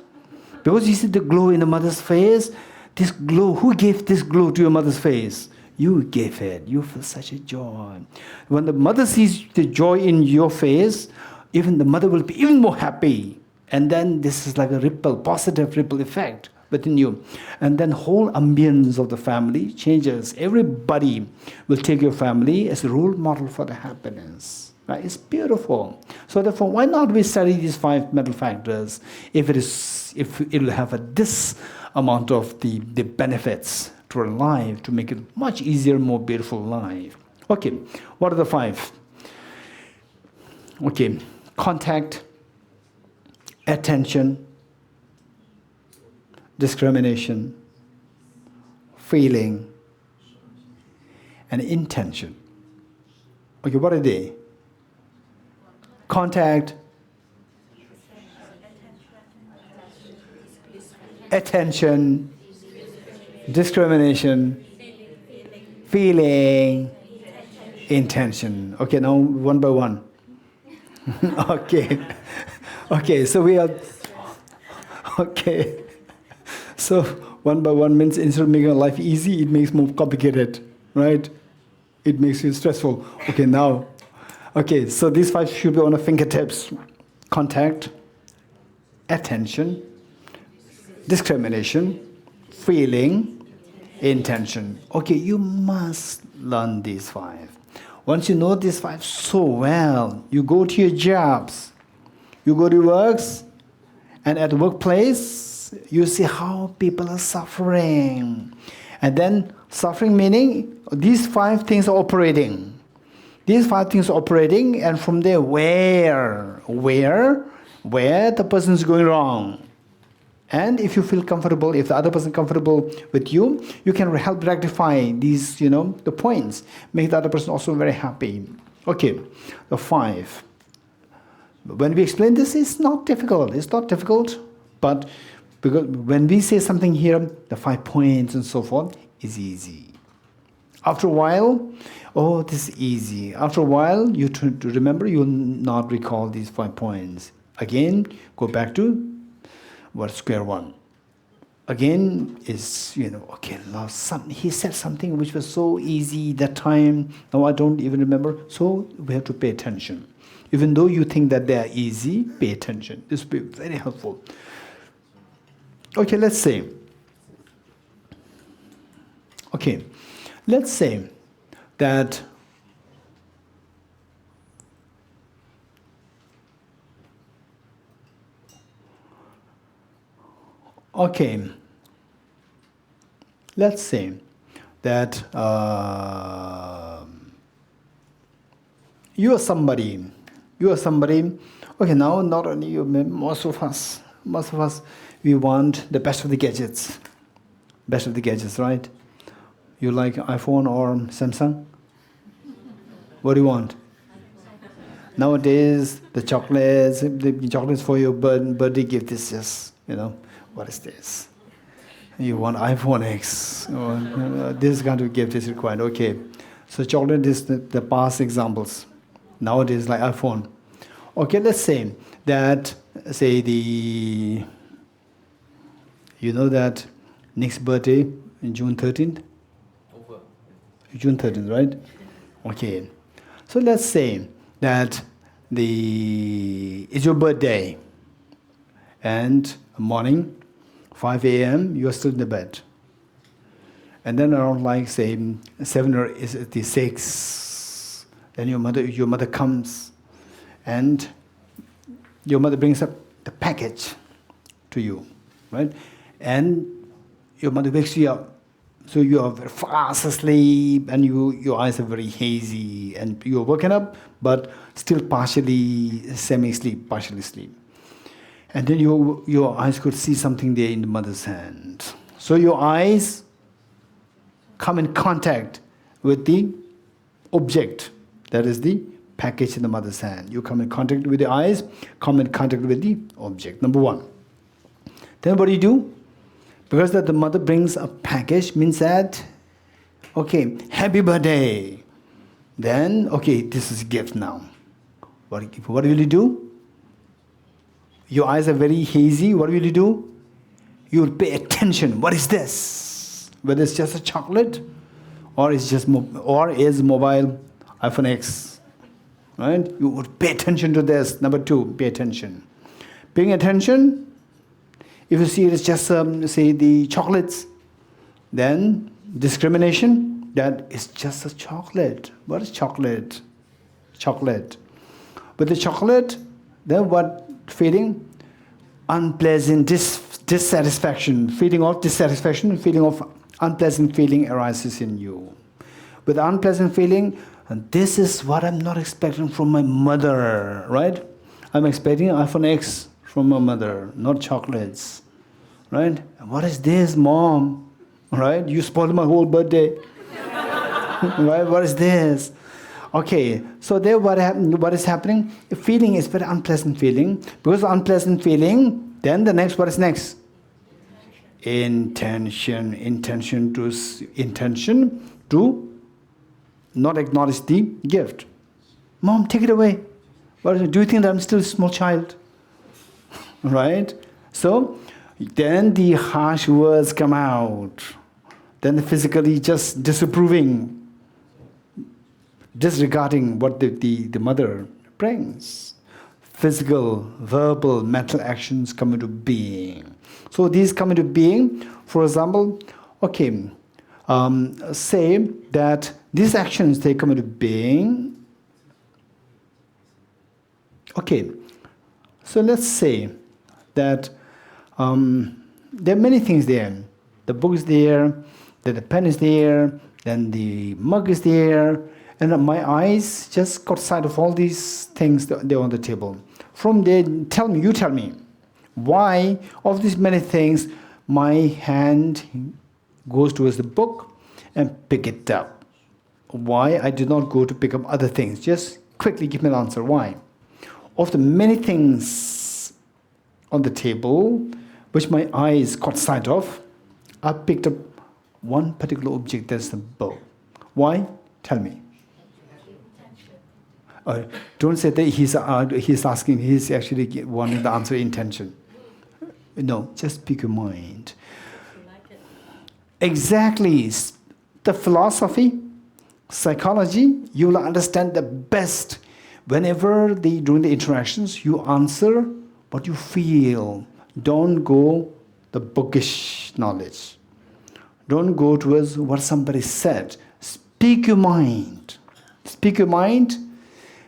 Because you see the glow in the mother's face, this glow, who gave this glow to your mother's face? You gave it. You feel such a joy. When the mother sees the joy in your face, even the mother will be even more happy. And then this is like a positive ripple effect within you. And then whole ambience of the family changes. Everybody will take your family as a role model for the happiness. Right? It's beautiful. So therefore, why not we study these 5 mental factors if it will have this amount of the benefits to our life, to make it much easier, more beautiful life. Okay, what are the 5? Okay, contact, attention, discrimination, feeling, and intention. Okay, what are they? Contact, attention, discrimination, feeling, intention. Okay, now one by one. Okay, so we are... Okay. So one by one means instead of making life easy, it makes more complicated, right? It makes you stressful. Okay, now... Okay, so these 5 should be on the fingertips. Contact, attention, discrimination, feeling, intention. Okay, you must learn these 5. Once you know these 5 so well, you go to your jobs, you go to works, and at the workplace, this. You see how people are suffering. And then suffering meaning these 5 things are operating. These 5 things are operating, and from there, where the person is going wrong. And if you feel comfortable, if the other person is comfortable with you, you can help rectify these, the points. Make the other person also very happy. Okay, the 5. When we explain this, it's not difficult. It's not difficult, but because when we say something here, the 5 points and so forth is easy. After a while, oh, this is easy. After a while, you to remember, you will not recall these 5 points. Again, go back to square one. Again is, okay, now he said something which was so easy that time. Now I don't even remember. So we have to pay attention. Even though you think that they are easy, pay attention. This will be very helpful. Okay, let's say that let's say that you are somebody. Okay, now not only you, most of us, we want the best of the gadgets. Best of the gadgets, right? You like iPhone or Samsung? What do you want? Nowadays, the chocolates for your birthday gift is just, what is this? You want iPhone X. Or, this kind of gift is required. Okay. So chocolate is the past examples. Nowadays, like iPhone. Okay, let's say that, that Nick's birthday in June 13th? June 13th, right? Okay. So let's say that it's your birthday, and morning, 5 a.m., you are still in the bed. And then around 7 or 6, then your mother comes, and your mother brings up the package to you, right? And your mother wakes you up. So you are very fast asleep, and your eyes are very hazy, and you are woken up, but still partially semi-sleep, partially sleep. And then your eyes could see something there in the mother's hand. So your eyes come in contact with the object, that is the package in the mother's hand. You come in contact with the eyes, come in contact with the object, number 1. Then what do? Because that the mother brings a package means that, okay, happy birthday. Then, okay, this is a gift now. What will you do? Your eyes are very hazy. What will you do? You will pay attention. What is this? Whether it's just a chocolate, or is mobile iPhone X, right? You would pay attention to this. Number 2, pay attention. Paying attention. If you see it as just, the chocolates, then discrimination, that is just a chocolate. What is chocolate? Chocolate. But the chocolate, then what feeling? Unpleasant dissatisfaction. Feeling of dissatisfaction, feeling of unpleasant feeling arises in you. With unpleasant feeling, and this is what I'm not expecting from my mother, right? I'm expecting iPhone X from my mother, not chocolates, right? What is this, mom? Right? You spoiled my whole birthday. Right? What is this? Okay, so there what is happening? The feeling is very unpleasant feeling. Because of unpleasant feeling, then what is next? Intention to not acknowledge the gift. Mom, take it away. Do you think that I'm still a small child? Right? So then the harsh words come out. Then physically just disapproving, disregarding what the mother brings. Physical, verbal, mental actions come into being. So these come into being, for example, okay, say that these actions, they come into being. Okay, so let's say that There are many things there. The book is there, then the pen is there, then the mug is there, and my eyes just caught sight of all these things that they're on the table. From there, you tell me, why of these many things my hand goes towards the book and pick it up? Why I did not go to pick up other things? Just quickly give me an answer. Why? Of the many things on the table which my eyes caught sight of, I picked up one particular object, that's the bow. Why? Tell me. Don't say that he's asking, he's actually wanting the answer intention. No, just speak your mind. Exactly. The philosophy, psychology, you will understand the best whenever during the interactions you answer what you feel. Don't go the bookish knowledge. Don't go towards what somebody said. Speak your mind. Speak your mind.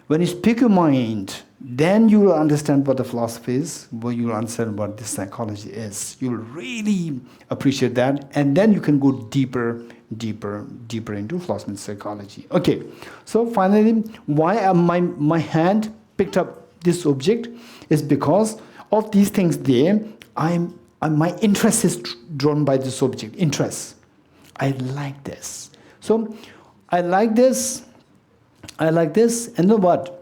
When you speak your mind, then you will understand what the philosophy is, you will understand what the psychology is. You will really appreciate that, and then you can go deeper into philosophy and psychology. Okay, so finally, why my hand picked up this object is because of these things there. My interest is drawn by this object. Interest. I like this. So I like this, and then what?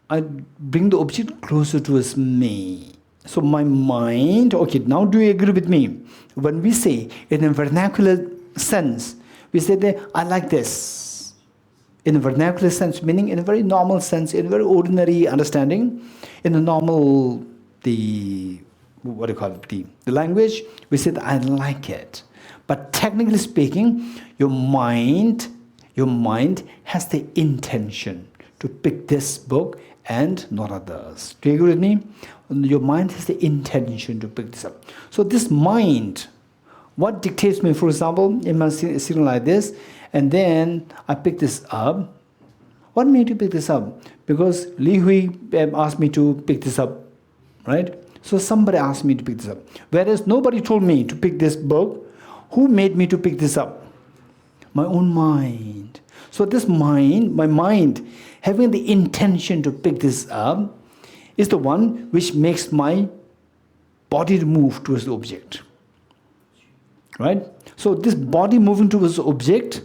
I bring the object closer towards me. So my mind, okay, now do you agree with me? When we say in a vernacular sense, we say that I like this. In a vernacular sense, meaning in a very normal sense, in a very ordinary understanding, in a normal, the language, we say that I like it. But technically speaking, your mind has the intention to pick this book and not others. Do you agree with me? Your mind has the intention to pick this up. So this mind, what dictates me, for example, in my sitting like this, and then I pick this up. What made you pick this up? Because Li Hui asked me to pick this up, right? So somebody asked me to pick this up. Whereas nobody told me to pick this book. Who made me to pick this up? My own mind. So this mind, my mind, having the intention to pick this up, is the one which makes my body to move towards the object. Right? So this body moving towards the object,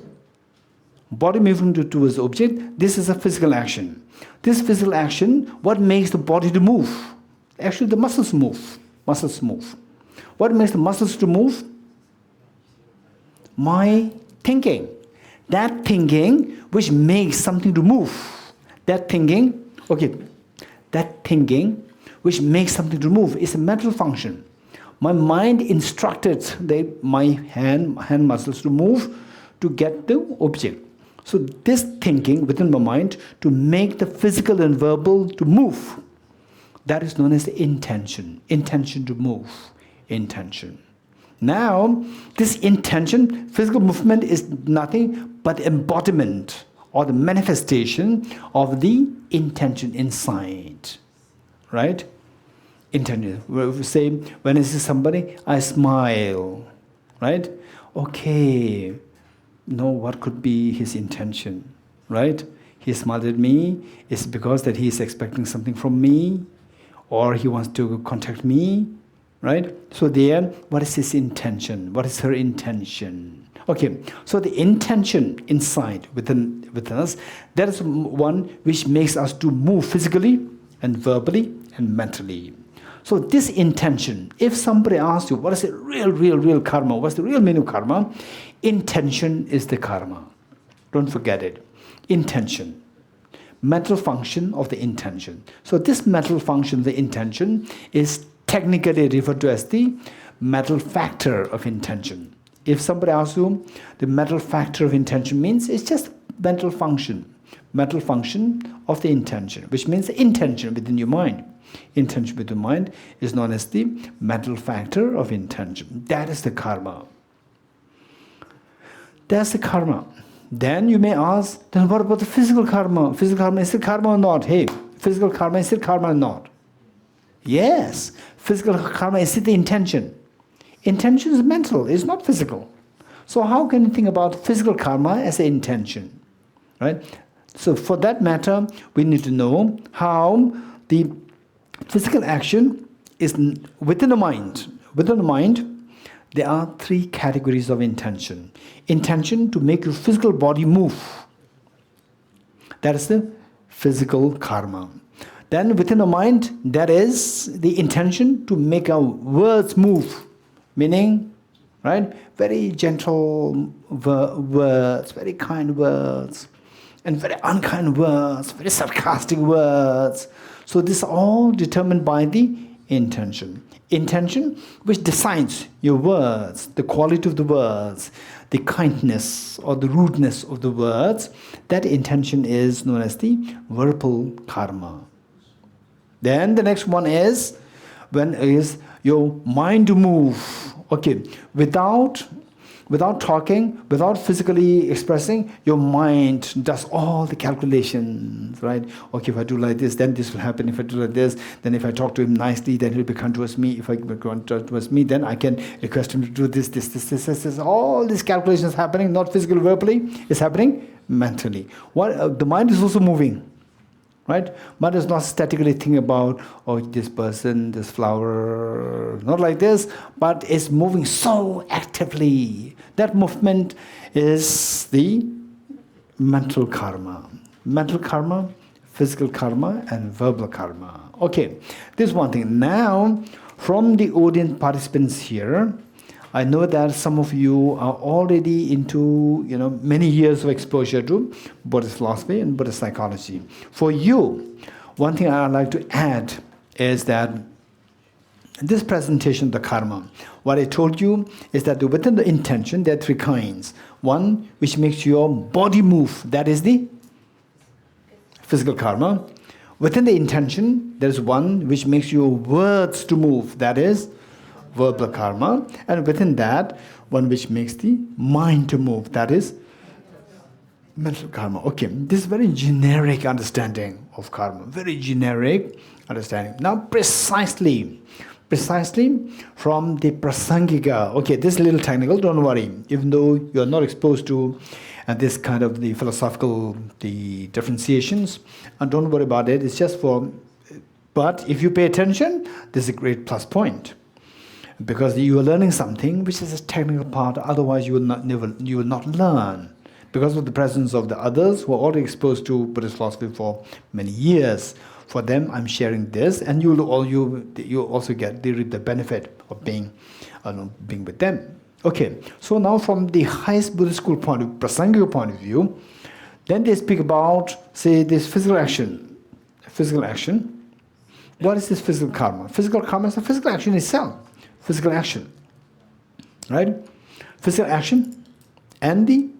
this is a physical action. This physical action, what makes the body to move? Actually, the muscles move. What makes the muscles to move? My thinking. That thinking which makes something to move. That thinking which makes something to move is a mental function. My mind instructed my hand muscles to move to get the object. So this thinking within my mind to make the physical and verbal to move, that is known as the intention. Intention to move. Intention. Now, this intention, physical movement, is nothing but embodiment or the manifestation of the intention inside. Right? Intention. When I see somebody, I smile. Right? Okay. No, what could be his intention? Right? He smiled at me. It's because that he is expecting something from me, or he wants to contact me. Right? So there, what is his intention? What is her intention? Okay, so the intention inside within us, that is one which makes us to move physically and verbally and mentally. So this intention, if somebody asks you, what is the real karma? What's the real meaning of karma? Intention is the karma. Don't forget it. Intention. Mental function of the intention. So this mental function, the intention, is technically referred to as the mental factor of intention. If somebody asks you, the mental factor of intention means it's just mental function of the intention, which means the intention within your mind. Intention within your mind is known as the mental factor of intention. That is the karma. That's the karma. Then you may ask, then what about the physical karma? Physical karma, is it karma or not? Hey, physical karma, is it karma or not? Yes, physical karma is the intention. Intention is mental, it's not physical. So how can you think about physical karma as an intention? Right? So for that matter, we need to know how the physical action is within the mind. Within the mind, there are three categories of intention. Intention to make your physical body move. That is the physical karma. Then within the mind, that is the intention to make our words move. Meaning, right, very gentle words, very kind words, and very unkind words, very sarcastic words. So this is all determined by the intention. Intention which decides your words, the quality of the words, the kindness or the rudeness of the words. That intention is known as the verbal karma. Then the next one is when is your mind to move. Okay, without talking, without physically expressing, your mind does all the calculations, right? Okay, if I do like this, then this will happen. If I do like this, then if I talk to him nicely, then he'll be kind towards me. If I be kind towards me, then I can request him to do this. All these calculations happening, not physically, verbally, is happening mentally. The mind is also moving. Right? Mind is not statically thinking about, oh, this person, this flower, not like this, but it's moving so actively. That movement is the mental karma. Mental karma, physical karma, and verbal karma. Okay, this is one thing. Now, from the audience participants here, I know that some of you are already into, many years of exposure to Buddhist philosophy and Buddhist psychology. For you, one thing I'd like to add is that this presentation, the karma, what I told you is that within the intention, there are three kinds. One, which makes your body move, that is the physical karma. Within the intention, there is one which makes your words to move, that is verbal karma, and within that, one which makes the mind to move, that is mental karma. Okay, this is very generic understanding of karma, very generic understanding. Now, precisely from the prasangika. Okay, this is a little technical, don't worry. Even though you're not exposed to this kind of the philosophical, the differentiations, and don't worry about it, it's just for, but if you pay attention, this is a great plus point. Because you are learning something which is a technical part, otherwise you will not learn. Because of the presence of the others who are already exposed to Buddhist philosophy for many years. For them, I'm sharing this, and you also reap the benefit of being with them. Okay, so now from the highest Buddhist school point of Prasangika point of view, then they speak about, say, this physical action. Physical action. What is this physical karma? Physical karma is the physical action itself. Physical action, right? Physical action and the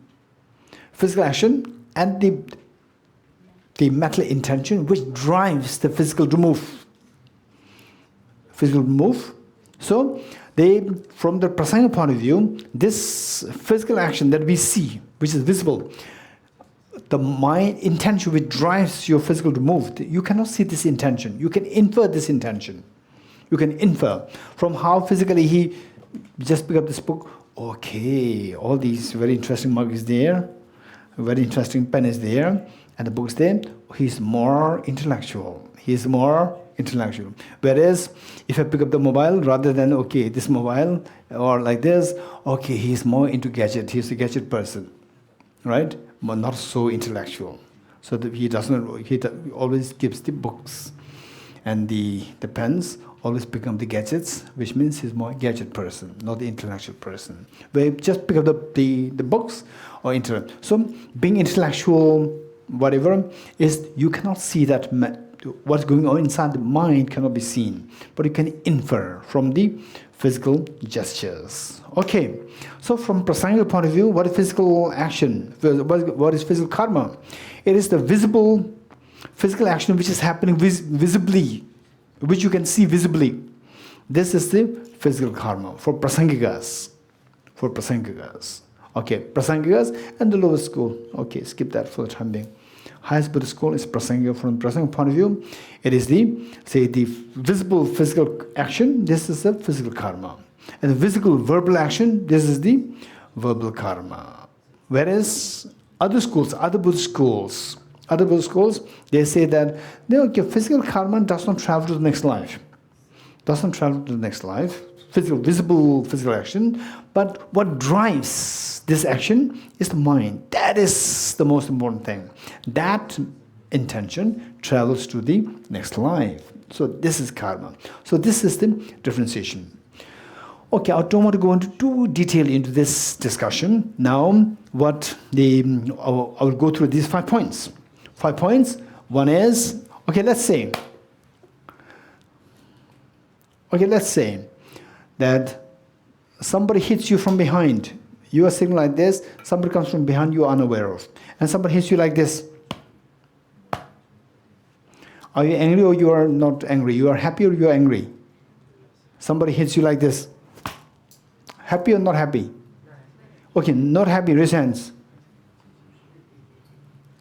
mental intention which drives the physical to move. Physical to move. So from the Prasangika point of view, this physical action that we see, which is visible, the mind intention which drives your physical to move, you cannot see this intention. You can infer this intention. You can infer from how physically he just pick up this book. Okay, all these very interesting mug is there, a very interesting pen is there, and the book is there. He's more intellectual. Whereas if I pick up the mobile, rather than this mobile or like this, he's more into gadget. He's a gadget person, right? But not so intellectual. So that he always gives the books and the pens. Always become the gadgets, which means he's more gadget person, not the intellectual person. Where just pick up the books or internet. So being intellectual, whatever, is you cannot see that what's going on inside the mind cannot be seen, but you can infer from the physical gestures. Okay, so from Prasangika point of view, what is physical action? What is physical karma? It is the visible physical action which is happening visibly, which you can see visibly. This is the physical karma for prasangikas. Okay, prasangikas and the lowest school. Okay, skip that for the time being. Highest Buddhist school is prasangika. From prasangika point of view, it is the visible physical action. This is the physical karma. And the physical verbal action, this is the verbal karma. Whereas other Buddhist schools, they say that physical karma does not travel to the next life. Visible physical action. But what drives this action is the mind. That is the most important thing. That intention travels to the next life. So this is karma. So this is the differentiation. Okay, I don't want to go into too detail into this discussion. Now, I will go through these 5 points. 5 points. One is, let's say that somebody hits you from behind. You are sitting like this, somebody comes from behind you unaware of. And somebody hits you like this. Are you angry or you are not angry? You are happy or you are angry? Somebody hits you like this. Happy or not happy? Okay, not happy, raise hands.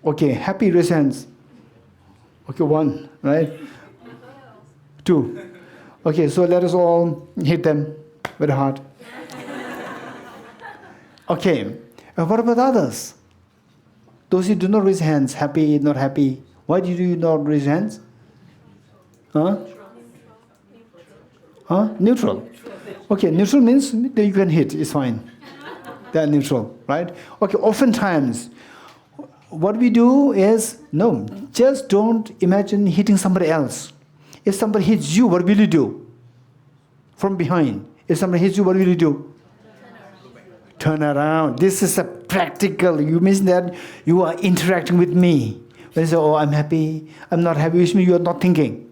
Okay, happy, raise hands. Okay, 1, right? 2. Okay, so let us all hit them very hard. Okay, what about others? Those who do not raise hands, happy, not happy. Why do you not raise hands? Neutral. Okay, neutral means that you can hit, it's fine. They are neutral, right? Okay, oftentimes, what we do is, just don't imagine hitting somebody else. If somebody hits you, what will you do? From behind. If somebody hits you, what will you do? Turn around. This is a practical. You mean that you are interacting with me. When you say, I'm happy, I'm not happy, which means you are not thinking.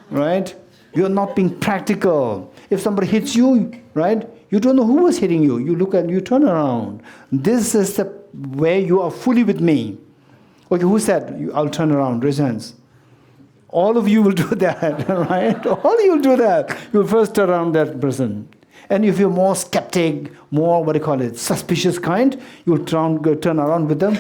Right? You are not being practical. If somebody hits you, right, you don't know who was hitting you. You look and you turn around. This is the way you are fully with me. Okay, who said, I'll turn around? Raise hands. All of you will do that, right? All of you will do that. You'll first turn around that person. And if you're more skeptic, more, suspicious kind, you'll turn around with them,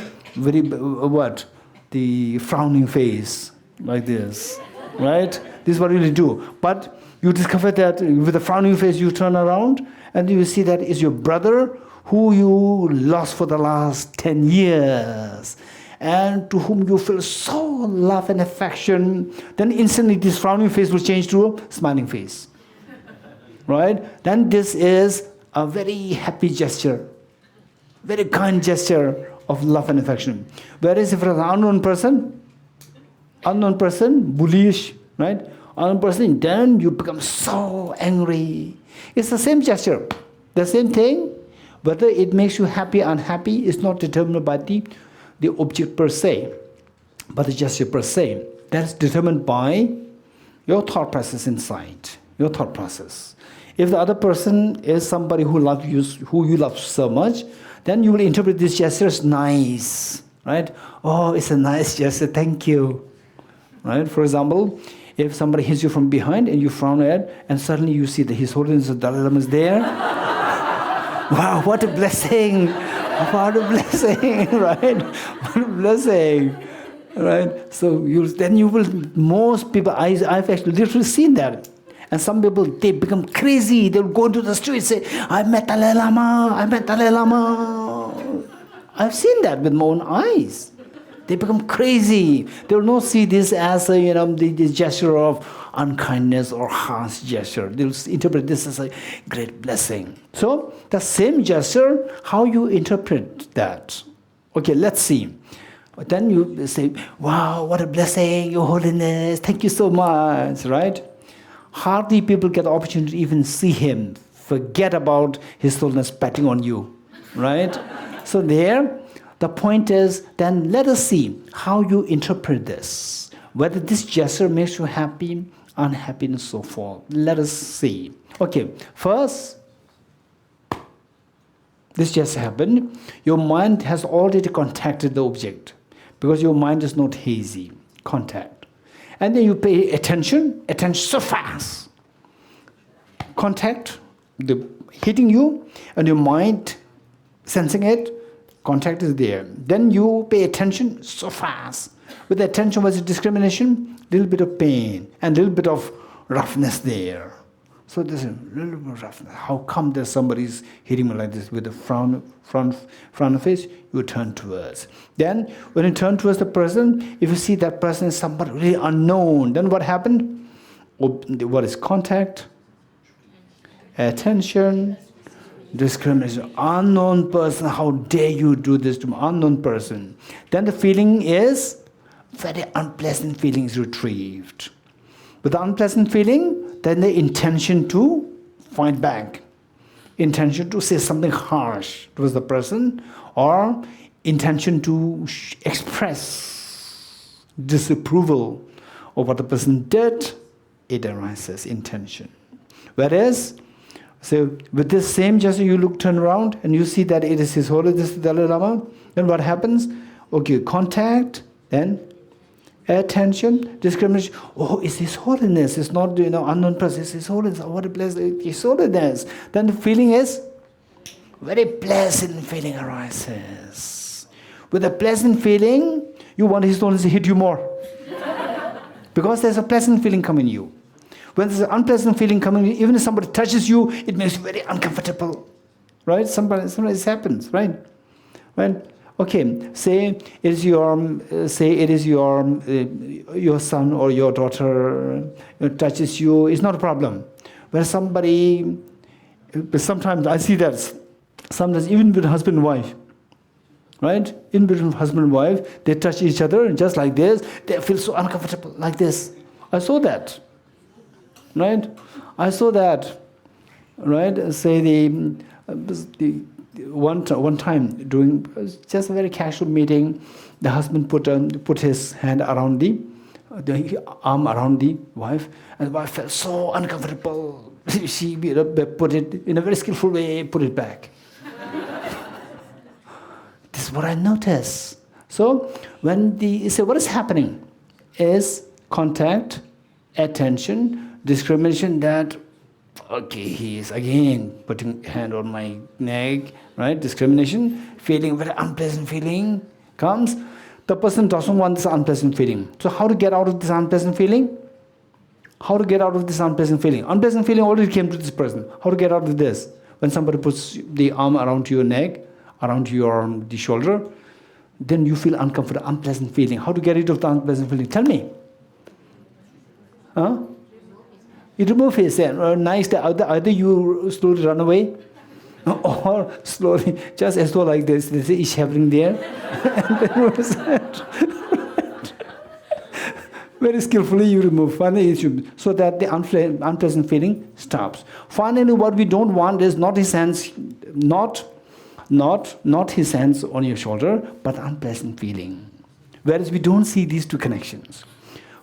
the frowning face, like this, right? This is what you really do. But you discover that with a frowning face, you turn around, and you see that is your brother who you lost for the last 10 years. And to whom you feel so love and affection, then instantly this frowning face will change to a smiling face. Right? Then this is a very happy gesture, very kind gesture of love and affection. Whereas if it's an unknown person, bullish, right? Unknown person, then you become so angry. It's the same gesture, the same thing. Whether it makes you happy or unhappy is not determined by the object per se, but the gesture per se. That's determined by your thought process inside, your thought process. If the other person is somebody who loves you, who you love so much, then you will interpret this gesture as nice, right? Oh, it's a nice gesture, thank you, right? For example, if somebody hits you from behind and you frown at, and suddenly you see that His Holiness the Dalai Lama is there, wow, what a blessing! What a blessing, right? What a blessing, right? So most people, I've actually literally seen that. And some people, they become crazy. They'll go into the street and say, I met Dalai Lama, I met Dalai Lama. I've seen that with my own eyes. They become crazy. They will not see this as the gesture of unkindness or harsh gesture. They'll interpret this as a great blessing. So the same gesture, how you interpret that. Okay, let's see. Then you say, wow, what a blessing, Your Holiness. Thank you so much, right? Hardly people get the opportunity to even see him. Forget about His Holiness patting on you, right? So there, the point is, then let us see how you interpret this. Whether this gesture makes you happy, unhappy, and so forth. Let us see. Okay, first, this just happened. Your mind has already contacted the object because your mind is not hazy. Contact. And then you pay attention so fast. Contact, hitting you, and your mind sensing it, contact is there. Then you pay attention so fast. With attention was discrimination, little bit of pain, and little bit of roughness there. So this is a little bit rough. How come there's somebody's hitting me like this with a front of face? You turn towards. Then when you turn towards the person, if you see that person is somebody really unknown, then what happened? What is contact? Attention, discrimination. Unknown person, how dare you do this to an unknown person? Then the feeling is very unpleasant feeling is retrieved. With the unpleasant feeling, then the intention to fight back, intention to say something harsh towards the person, or intention to express disapproval of what the person did, it arises intention. Whereas, so with this same gesture, you turn around and you see that it is His Holiness the Dalai Lama, then what happens? Okay, contact, then attention, discrimination. Oh, it's His Holiness. It's not, unknown person. It's His Holiness. Oh, what a blessed His Holiness. Then the feeling is very pleasant feeling arises. With a pleasant feeling, you want His Holiness to hit you more. Because there's a pleasant feeling coming in you. When there's an unpleasant feeling coming in, even if somebody touches you, it makes you very uncomfortable. Right? Sometimes it happens, right? Right? Okay, say it is your son or your daughter touches you. It's not a problem. When sometimes I see that. Sometimes even with husband and wife, right? Even between husband and wife, they touch each other just like this. They feel so uncomfortable like this. I saw that, right? I saw that, right? Say one time during just a very casual meeting, the husband put his hand around the arm around the wife, and the wife felt so uncomfortable. She put it in a very skillful way, put it back. This is what I notice. So when what is happening is contact, attention, discrimination. That okay, he is again putting hand on my neck, right? Discrimination, feeling, very unpleasant feeling comes. The person doesn't want this unpleasant feeling. So how to get out of this unpleasant feeling? How to get out of this unpleasant feeling? Unpleasant feeling already came to this person. How to get out of this? When somebody puts the arm around your neck, around the shoulder, then you feel uncomfortable, unpleasant feeling. How to get rid of the unpleasant feeling? Tell me. Huh? You remove his hand. Nice. Either you slowly run away, or slowly, just as though like this, is happening there. Very skillfully you remove. Finally, so that the unpleasant feeling stops. Finally, what we don't want is not his hands, not his hands on your shoulder, but unpleasant feeling. Whereas we don't see these two connections.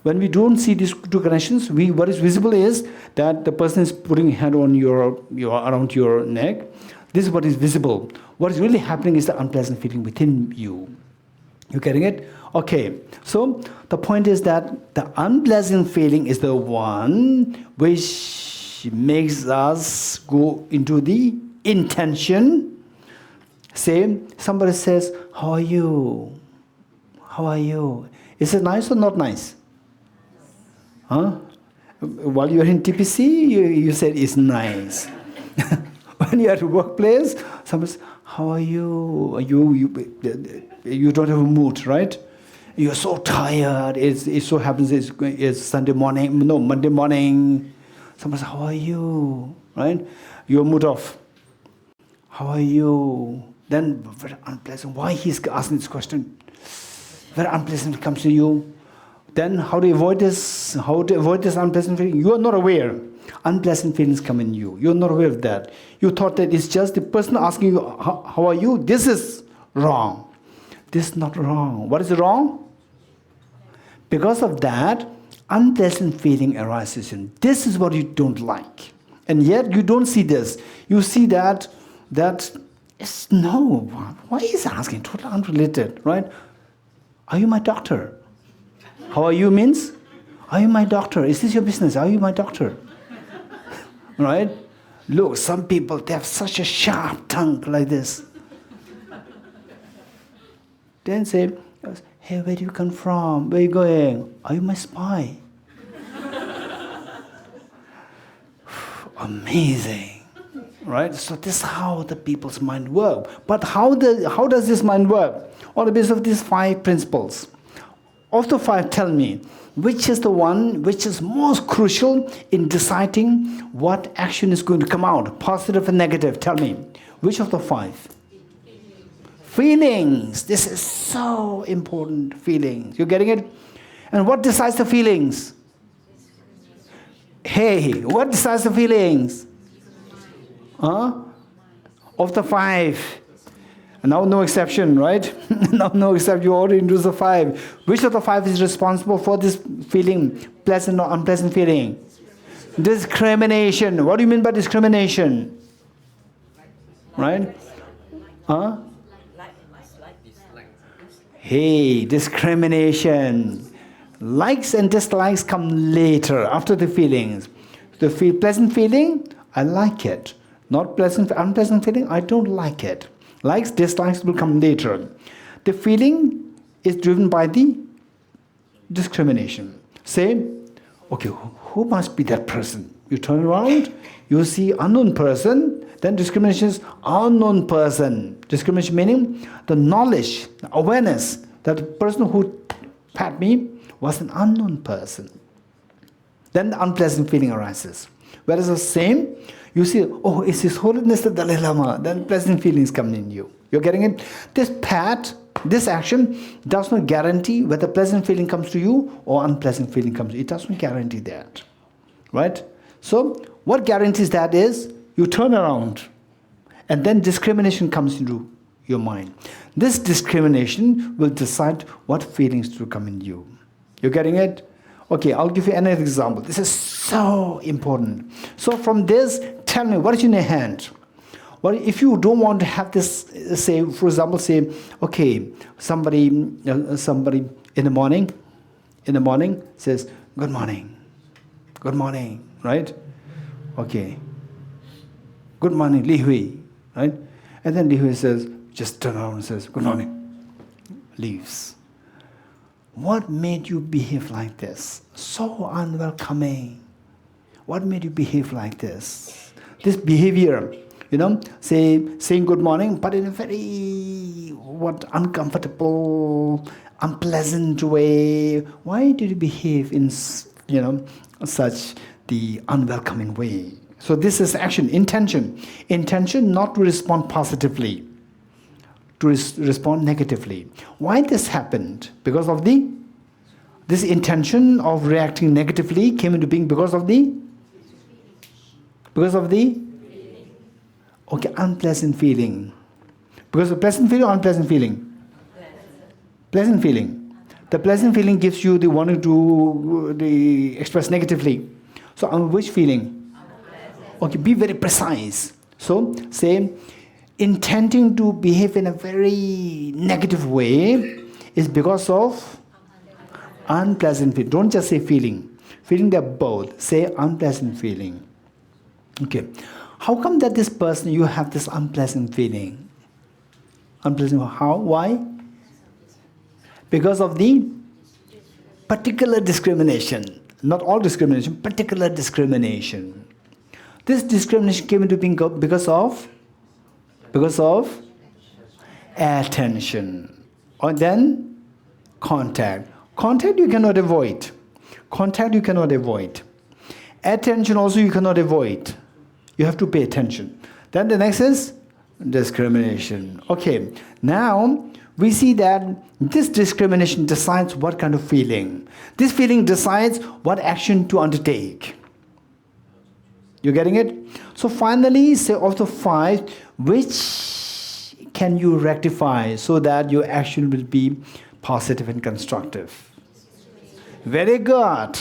When we don't see these two connections, what is visible is that the person is putting a hand on around your neck. This is what is visible. What is really happening is the unpleasant feeling within you. You getting it? Okay. So the point is that the unpleasant feeling is the one which makes us go into the intention. Say, somebody says, "How are you? How are you?" Is it nice or not nice? Huh? While you're in TPC, you said it's nice. When you're at the workplace, somebody says, "How are you?" You don't have a mood, right? You're so tired. It so happens it's Sunday morning, no, Monday morning. Somebody says, "How are you?" Right? You're mood off. "How are you?" Then very unpleasant. Why he's asking this question? Very unpleasant comes to you. Then how to avoid this? How to avoid this unpleasant feeling? You are not aware. Unpleasant feelings come in you. You are not aware of that. You thought that it's just the person asking you, how are you? This is wrong. This is not wrong. What is wrong? Because of that, unpleasant feeling arises in. This is what you don't like. And yet you don't see this. You see that it's no. Why is he asking? Totally unrelated, right? Are you my doctor? How are you means? Are you my doctor? Is this your business? Are you my doctor? Right? Look, some people, they have such a sharp tongue like this. Then say, "Hey, where do you come from? Where are you going? Are you my spy?" Amazing. Right? So this is how the people's mind work. But how does this mind work? On the basis of these 5 principles. Of the 5, tell me, which is the one which is most crucial in deciding what action is going to come out, positive and negative? Tell me, which of the 5? Feelings. This is so important, feelings. You're getting it? And what decides the feelings? Hey, what decides the feelings? Huh? Of the 5. Now no exception, right? Now no exception, you already introduced the 5. Which of the 5 is responsible for this feeling, pleasant or unpleasant feeling? Discrimination. What do you mean by discrimination? Right? Huh? Hey, discrimination. Likes and dislikes come later, after the feelings. The pleasant feeling, I like it. Not pleasant, unpleasant feeling, I don't like it. Likes, dislikes will come later. The feeling is driven by the discrimination. Say, okay, who must be that person? You turn around, you see unknown person, then discrimination is unknown person. Discrimination meaning the knowledge, the awareness that the person who pat me was an unknown person. Then the unpleasant feeling arises. Whereas the same, you see, oh, it's His Holiness the Dalai Lama, then pleasant feelings come in you. You're getting it? This pat, this action does not guarantee whether pleasant feeling comes to you or unpleasant feeling comes to you. It doesn't guarantee that. Right? So, what guarantees that is, you turn around and then discrimination comes into your mind. This discrimination will decide what feelings will come in you. You're getting it? Okay, I'll give you another example. This is so important. So from this, tell me, what is in your hand? Well, if you don't want to have this, say, for example, say, okay, somebody in the morning says, good morning, right? Okay, good morning, Li Hui, right? And then Li Hui says, just turn around and says, good morning, leaves. What made you behave like this? So unwelcoming. What made you behave like this? This behavior, saying good morning, but in a very, uncomfortable, unpleasant way. Why did you behave in, such the unwelcoming way? So this is action, intention. Intention not to respond positively, to respond negatively. Why this happened? Because of this intention of reacting negatively came into being because of the unpleasant feeling. Because of pleasant feeling or unpleasant feeling? Pleasant feeling. The pleasant feeling gives you the wanting to express negatively. So on which feeling? Okay, be very precise. So say, intending to behave in a very negative way is because of unpleasant feeling. Don't just say feeling. Feeling, they're both. Say unpleasant feeling. Okay. How come that this person, you have this unpleasant feeling? Unpleasant, how? Why? Because of the particular discrimination. Not all discrimination, particular discrimination. This discrimination came into being because of attention. Or then contact. Contact you cannot avoid. Attention also you cannot avoid. You have to pay attention. Then the next is discrimination. Okay, now we see that this discrimination decides what kind of feeling. This feeling decides what action to undertake. You getting it? So finally, say of the 5, which can you rectify so that your action will be positive and constructive? Very good.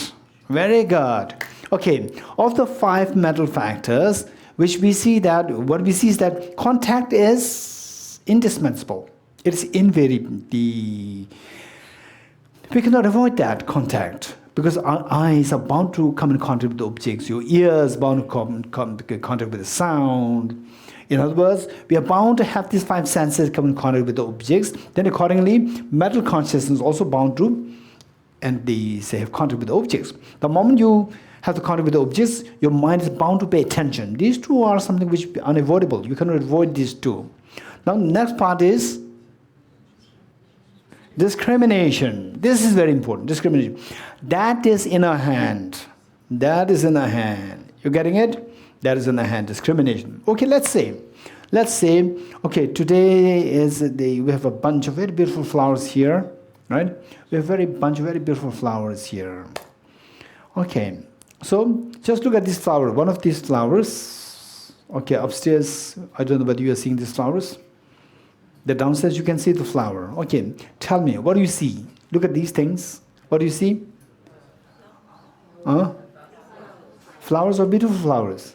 Okay, of the 5 mental factors, what we see is that contact is indispensable. It is invariable. We cannot avoid that contact because our eyes are bound to come in contact with the objects. Your ears are bound to come in contact with the sound. In other words, we are bound to have these 5 senses come in contact with the objects. Then accordingly, mental consciousness is also bound to have contact with the objects. The moment you have the contact with the objects, your mind is bound to pay attention. These two are something which is unavoidable. You cannot avoid these two. Now, next part is discrimination. This is very important. Discrimination. That is in our hand. That is in our hand. You getting it? That is in our hand. Discrimination. Okay, let's say, okay, today is the day. We have a bunch of very beautiful flowers here, right? We have a bunch of very beautiful flowers here. Okay, so just look at this flower. One of these flowers. Okay, upstairs. I don't know whether you are seeing these flowers. The downstairs you can see the flower. Okay, tell me, what do you see? Look at these things. What do you see? Flowers or beautiful flowers?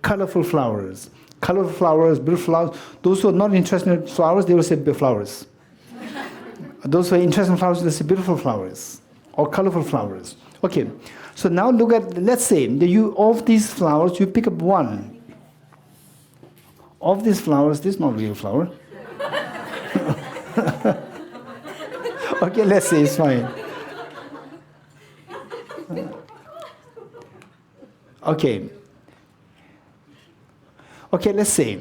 Colorful flowers. Colorful flowers, beautiful flowers. Those who are not interested in flowers, they will say flowers. Those who are interested in flowers, they say beautiful flowers or colorful flowers. Okay, so now look at, let's say, of these flowers, you pick up one. Of these flowers, this is not a real flower. Okay, let's say it's fine. Okay. Okay, let's say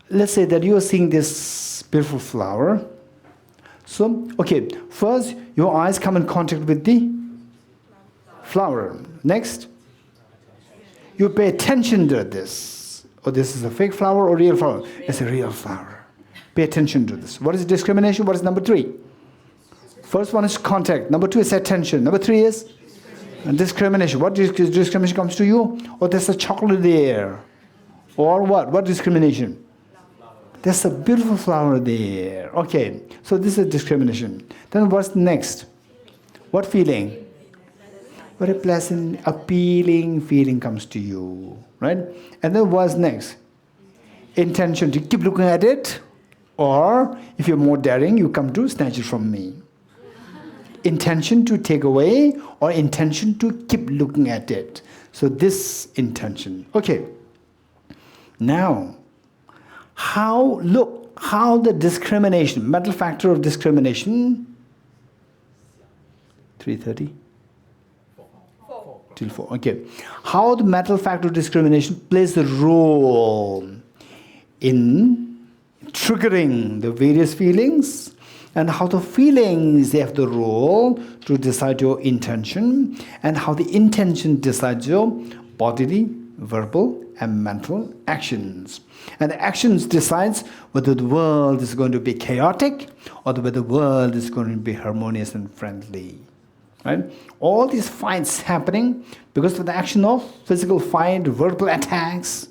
that you are seeing this beautiful flower. So, okay, first your eyes come in contact with the flower. Next, you pay attention to this. Oh, this is a fake flower or real flower? It's a real flower. Pay attention to this. What is discrimination? What is number 3? First one is contact. Number 2 is attention. Number 3 is discrimination. What discrimination comes to you? Oh, there's a chocolate there. Or what? What discrimination? There's a beautiful flower there. Okay, so this is discrimination. Then what's next? What feeling? Very pleasant, appealing feeling comes to you, right? And then what's next? Intention to keep looking at it, or if you're more daring, you come to snatch it from me. Intention to take away, or intention to keep looking at it. So this intention. Okay. Now, how the discrimination, mental factor of discrimination, 3:30? Till 4. Okay. How the mental factor of discrimination plays a role in triggering the various feelings, and how the feelings they have the role to decide your intention, and how the intention decides your bodily, verbal, and mental actions. And the actions decides whether the world is going to be chaotic or whether the world is going to be harmonious and friendly. Right? All these fights happening because of the action of physical fight, verbal attacks,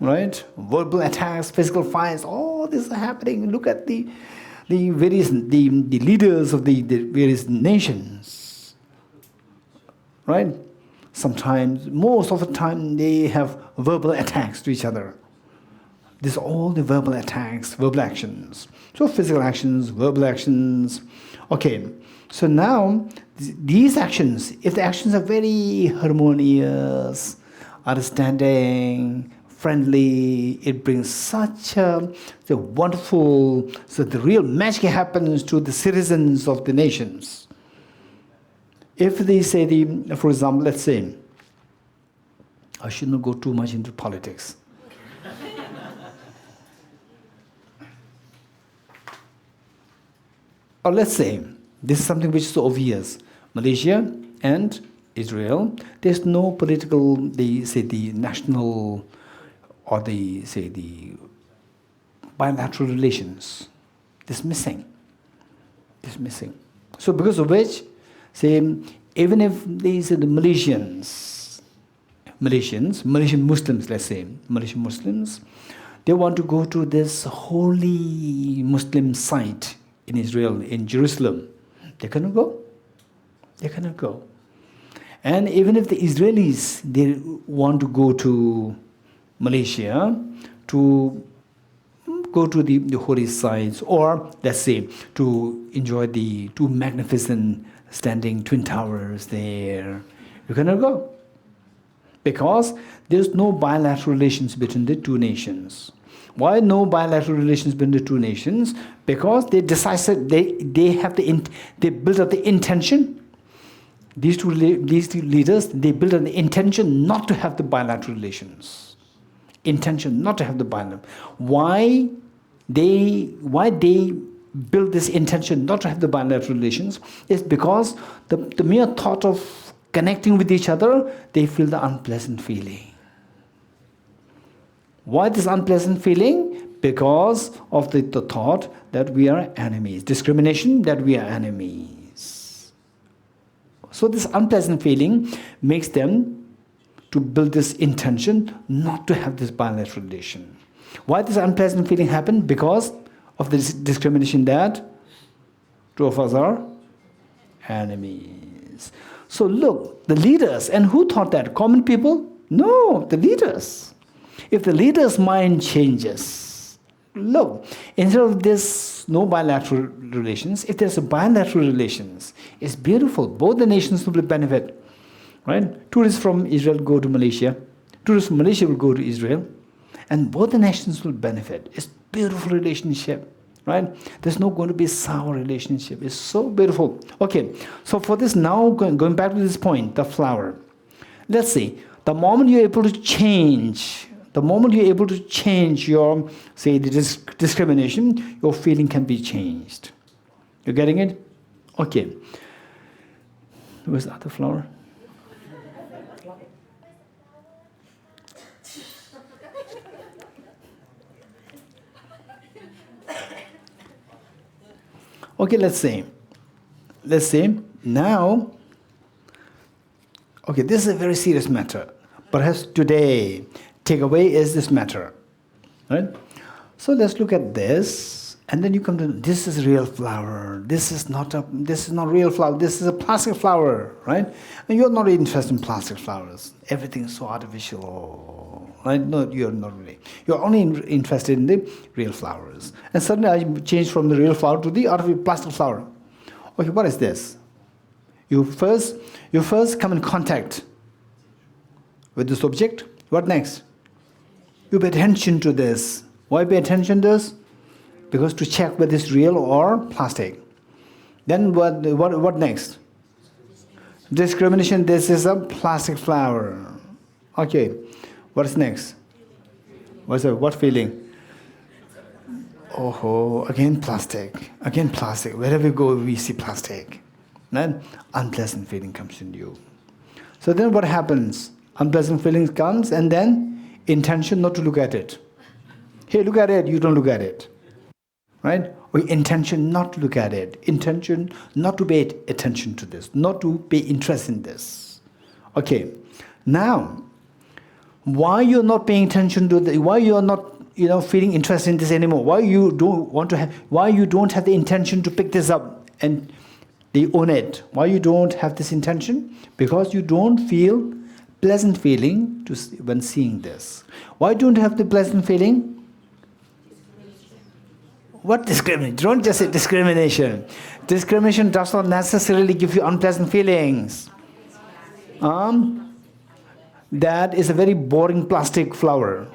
right? Verbal attacks, physical fights, all this is happening. Look at the various leaders of the various nations, right? Sometimes, most of the time, they have verbal attacks to each other. These are all the verbal attacks, verbal actions. So physical actions, verbal actions. Okay, so now these actions, if the actions are very harmonious, understanding, friendly, it brings such a wonderful, so the real magic happens to the citizens of the nations. If they say, for example, let's say, I should not go too much into politics. Or let's say, this is something which is so obvious. Malaysia and Israel, there's no political, they say the national, or they say the bilateral relations. This missing. So because of which, say, even if they say the Malaysian Muslims, let's say, Malaysian Muslims, they want to go to this holy Muslim site in Israel, in Jerusalem. They cannot go. And even if the Israelis, they want to go to Malaysia to go to the holy sites, or let's say to enjoy the two magnificent standing twin towers there, you cannot go. Because there's no bilateral relations between the two nations. Why no bilateral relations between the two nations? Because they decided they built up the intention These two leaders, they built an intention not to have the bilateral relations. Intention not to have the bilateral. Why they build this intention not to have the bilateral relations is because the mere thought of connecting with each other, they feel the unpleasant feeling. Why this unpleasant feeling? Because of the thought that we are enemies. Discrimination, that we are enemies. So this unpleasant feeling makes them to build this intention not to have this bilateral relation. Why this unpleasant feeling happened? Because of this discrimination that two of us are enemies. So look, the leaders, and who thought that? Common people? No, the leaders. If the leader's mind changes, look, instead of this no bilateral relations, if there's a bilateral relations, it's beautiful. Both the nations will benefit. Right? Tourists from Israel go to Malaysia. Tourists from Malaysia will go to Israel. And both the nations will benefit. It's beautiful relationship. Right? There's not going to be a sour relationship. It's so beautiful. Okay, so for this now, going back to this point, the flower. Let's see, the moment you're able to change, your, say, the discrimination, your feeling can be changed. You're getting it? Okay. Where's the other flower? Okay, let's say now, okay, this is a very serious matter. Perhaps today, takeaway is this matter, right? So let's look at this, and then you come to, this is real flower. This is not real flower. This is a plastic flower, right? And you're not interested in plastic flowers. Everything is so artificial, right? No, you're not really. You're only interested in the real flowers. And suddenly I change from the real flower to the artificial plastic flower. Okay, what is this? You first come in contact with this object. What next? You pay attention to this. Why pay attention to this? Because to check whether it's real or plastic. Then what next? Discrimination. This is a plastic flower. Okay. What's next? What feeling? Oh, again plastic. Again plastic. Wherever we go, we see plastic. Then unpleasant feeling comes in you. So then what happens? Unpleasant feelings comes, and then intention not to look at it. Hey, look at it. You don't look at it. Right? Or intention not to look at it. Intention not to pay attention to this. Not to pay interest in this. Okay. Now, why you're not paying attention to the, why you're not feeling interested in this anymore? Why you don't have the intention to pick this up and they own it? Why you don't have this intention? Because you don't feel pleasant feeling when seeing this. Why don't you have the pleasant feeling? What discrimination? Don't just say discrimination. Discrimination does not necessarily give you unpleasant feelings. That is a very boring plastic flower.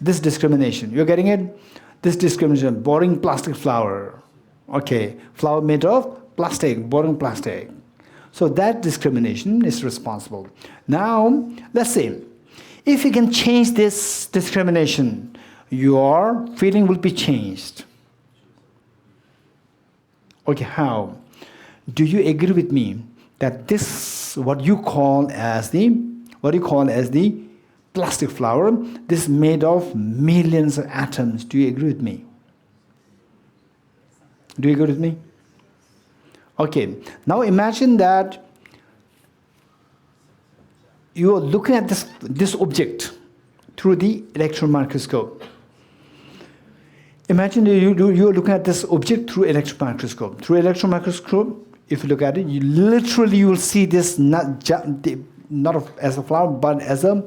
This discrimination. You're getting it? This discrimination, boring plastic flower. Okay, flower made of plastic, boring plastic. So that discrimination is responsible. Now, let's say, if you can change this discrimination, your feeling will be changed. Okay, how? Do you agree with me that this, what you call as the plastic flower, this is made of millions of atoms? Do you agree with me? Do you agree with me? Okay, now imagine that you are looking at this object through the electron microscope. Imagine you're looking at this object through electron microscope. Through electron microscope, if you look at it, you will see this not as a flower, but as a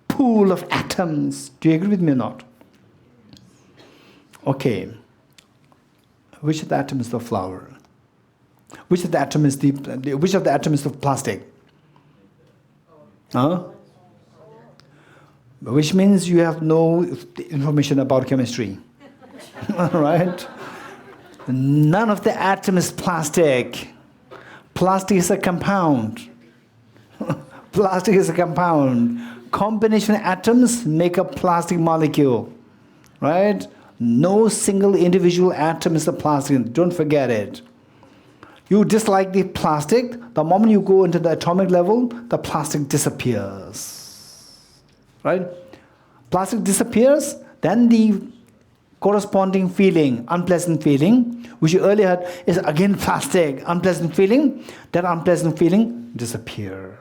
pool of atoms. Do you agree with me or not? Okay. Which of the atom is the flower? Which of the atom is which of the atom is the plastic? Huh? Which means you have no information about chemistry. Right? None of the atom is plastic. Plastic is a compound. Plastic is a compound. Combination of atoms make a plastic molecule, right? No single individual atom is a plastic. Don't forget it. You dislike the plastic, the moment you go into the atomic level, the plastic disappears, right? Plastic disappears, then the corresponding feeling, unpleasant feeling, which you earlier had, is again plastic, unpleasant feeling. That unpleasant feeling disappears.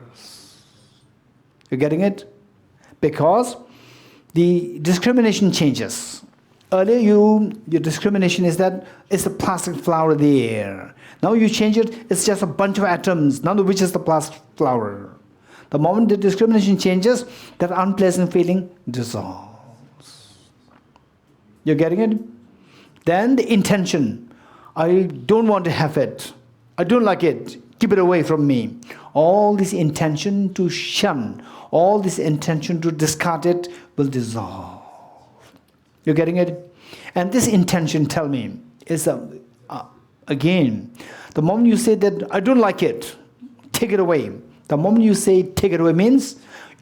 You're getting it? Because the discrimination changes. Earlier, your discrimination is that it's a plastic flower there. Now you change it, it's just a bunch of atoms, none of which is the plastic flower. The moment the discrimination changes, that unpleasant feeling dissolves. You're getting it? Then the intention. I don't want to have it. I don't like it. Keep it away from me. All this intention to shun, all this intention to discard it will dissolve. You're getting it? And this intention, tell me, is again, the moment you say that I don't like it, take it away. The moment you say take it away means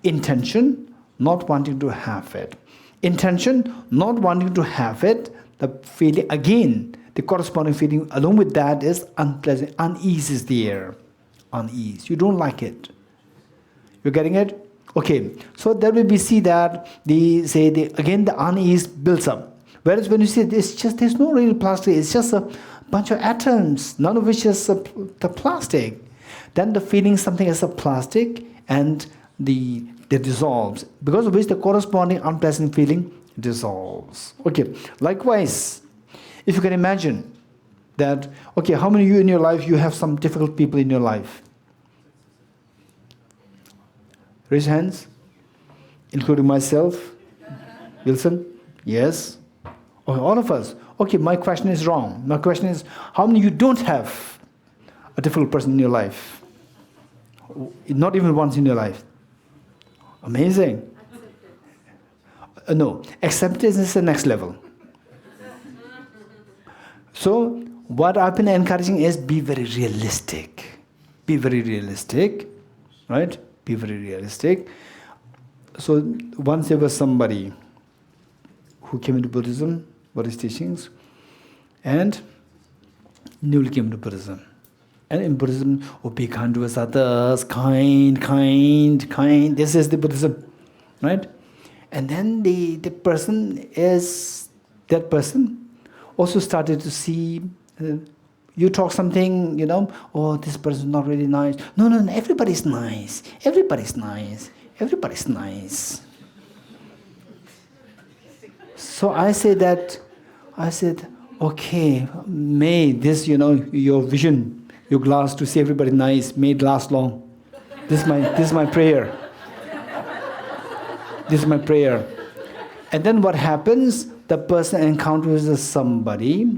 intention, not wanting to have it. Intention, not wanting to have it, the feeling, again, the corresponding feeling along with that is unpleasant. Unease is there. Unease. You don't like it. You're getting it? Okay. So there we see that again the unease builds up. Whereas when you say it's just, there's no real plastic, it's just a bunch of atoms, none of which is the plastic. Then the feeling something is a plastic and they dissolves, because of which the corresponding unpleasant feeling dissolves. Okay, likewise, if you can imagine that, okay, how many of you in your life, you have some difficult people in your life? Raise your hands, including myself. Wilson? Yes? Okay, all of us. Okay, my question is wrong. My question is, how many of you don't have a difficult person in your life? Not even once in your life. Amazing. No, acceptance is the next level. So, what I've been encouraging is be very realistic. Be very realistic, right? Be very realistic. So, once there was somebody who came into Buddhism, Buddhist teachings, and newly came to Buddhism. And in Buddhism, be kind to others, kind. This is the Buddhism, right? And then that person also started to see, you talk something, this person is not really nice. No, everybody's nice. Everybody's nice. So I said, okay, may this, your vision, your glass to see everybody nice, may it last long. This is my prayer. This is my prayer. And then what happens? The person encounters somebody,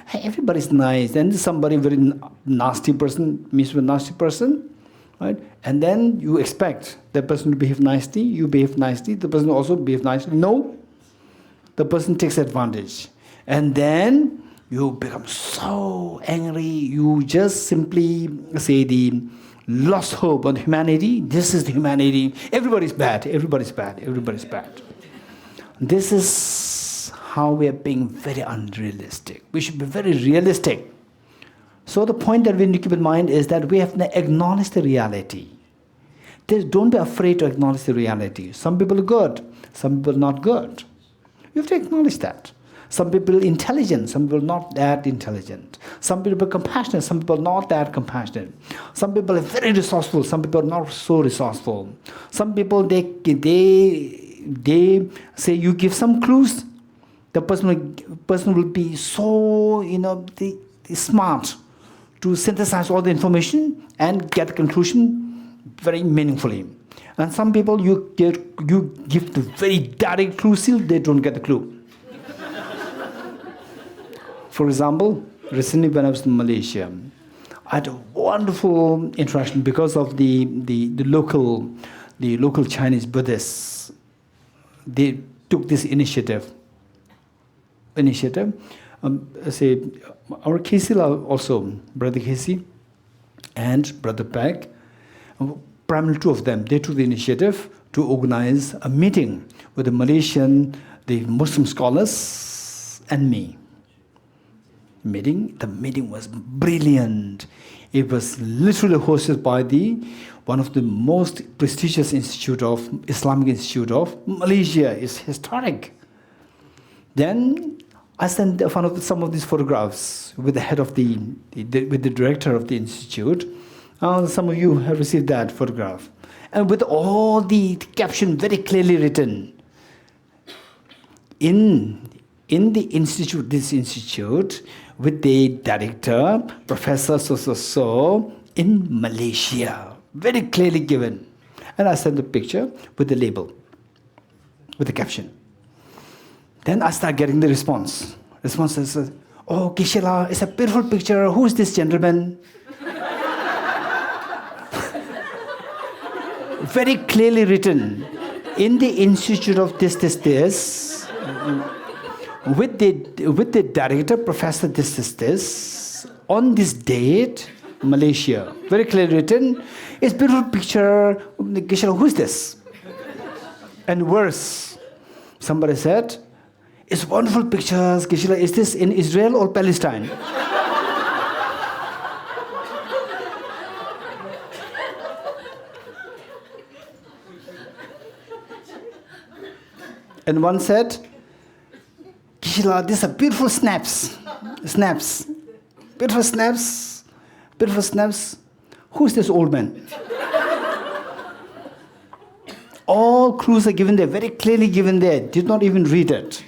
hey, everybody's nice. And somebody very nasty person meets with a nasty person, right? And then you expect that person to behave nicely, you behave nicely, the person also behave nicely. No, the person takes advantage. And then you become so angry, you just simply say the lost hope on humanity. This is the humanity. Everybody's bad. This is how we are being very unrealistic. We should be very realistic. So the point that we need to keep in mind is that we have to acknowledge the reality. Don't be afraid to acknowledge the reality. Some people are good, some people are not good. You have to acknowledge that. Some people are intelligent, some people are not that intelligent. Some people are compassionate, some people are not that compassionate. Some people are very resourceful, some people are not so resourceful. Some people, they say you give some clues, the person will be so, smart to synthesize all the information and get a conclusion very meaningfully. And some people, you give the very direct clue, still they don't get the clue. For example, recently when I was in Malaysia, I had a wonderful interaction because of the local Chinese Buddhists. They took this initiative. Our Casey also, Brother Casey and Brother Peck, primarily two of them, they took the initiative to organize a meeting with the Malaysian, the Muslim scholars, and me. The meeting was brilliant. It was literally hosted by one of the most prestigious Islamic Institute of Malaysia. It's historic. Then I sent some of these photographs with the head of with the director of the institute. Some of you have received that photograph, and with all the caption very clearly written. In this institute, with the director, Professor so in Malaysia, very clearly given. And I sent the picture with the label, with the caption. Then I start getting the response. Response says, "Oh, Geshe, it's a beautiful picture. Who is this gentleman?" Very clearly written, in the institute of this, with the director, Professor this, on this date, Malaysia. Very clearly written. It's a beautiful picture. Geshe, who is this? And worse, somebody said, "It's wonderful pictures. Geshe, is this in Israel or Palestine?" And one said, "Geshe, these are beautiful snaps. Beautiful snaps. Who's this old man?" All clues are given there, very clearly given there. Did not even read it.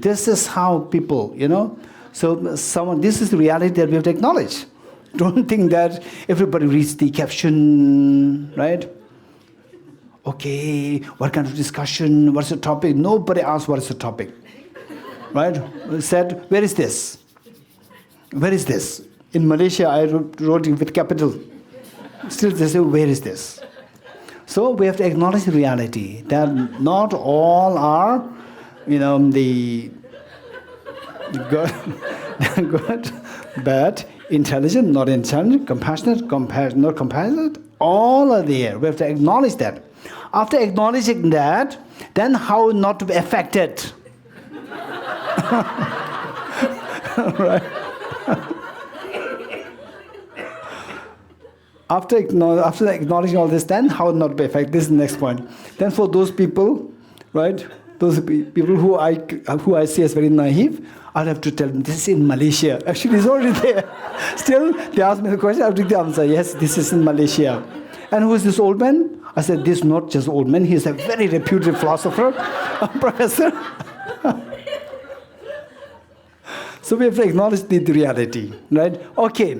This is how people, So this is the reality that we have to acknowledge. Don't think that everybody reads the caption, right? Okay, what kind of discussion? What's the topic? Nobody asked what is the topic, right? Said, where is this? In Malaysia, I wrote it with capital. Still, they say, where is this? So we have to acknowledge the reality that not all are, the good, bad, intelligent, not intelligent, compassionate, not compassionate. All are there. We have to acknowledge that. After acknowledging that, then how not to be affected? Right? After acknowledging all this, then how not to be affected? This is the next point. Then for those people, right? Those people who I see as very naive, I'll have to tell them, this is in Malaysia. Actually, it's already there. Still, they ask me the question, I'll give the answer, yes, this is in Malaysia. And who is this old man? I said, this is not just old man, he's a very reputed philosopher, professor. So we have to acknowledge the reality, right? Okay,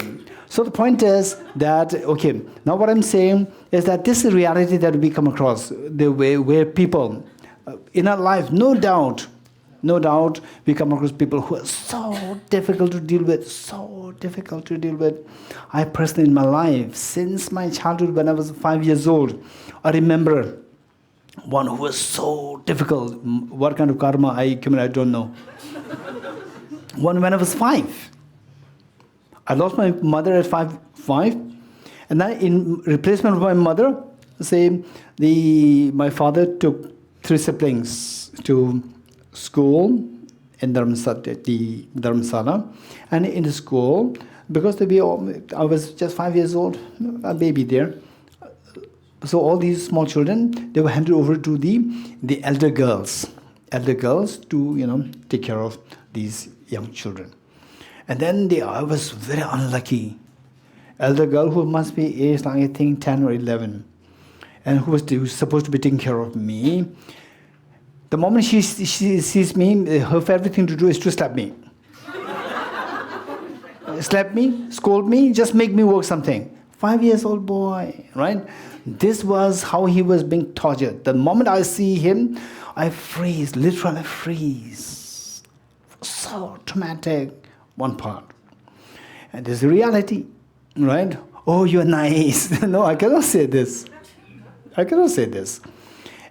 so the point is that, okay, now what I'm saying is that this is reality that we come across, the way where people, in our life, no doubt, we come across people who are so difficult to deal with. I personally, in my life, since my childhood, when I was 5 years old, I remember one who was so difficult. What kind of karma I accumulated, I don't know. When I was 5, I lost my mother at five, and then in replacement of my mother, my father took 3 siblings to school in Dharamsala, and in the school, because I was just 5 years old, a baby there. So all these small children, they were handed over to the elder girls to take care of these young children. And then I was very unlucky. Elder girl who must be aged, I think, 10 or 11, and who was supposed to be taking care of me. The moment she sees me, her favorite thing to do is to slap me. Slap me, scold me, just make me work something. 5 years old boy, right? This was how he was being tortured. The moment I see him, I freeze, literally freeze. So traumatic, one part. And there's the reality, right? Oh, you're nice. No, I cannot say this.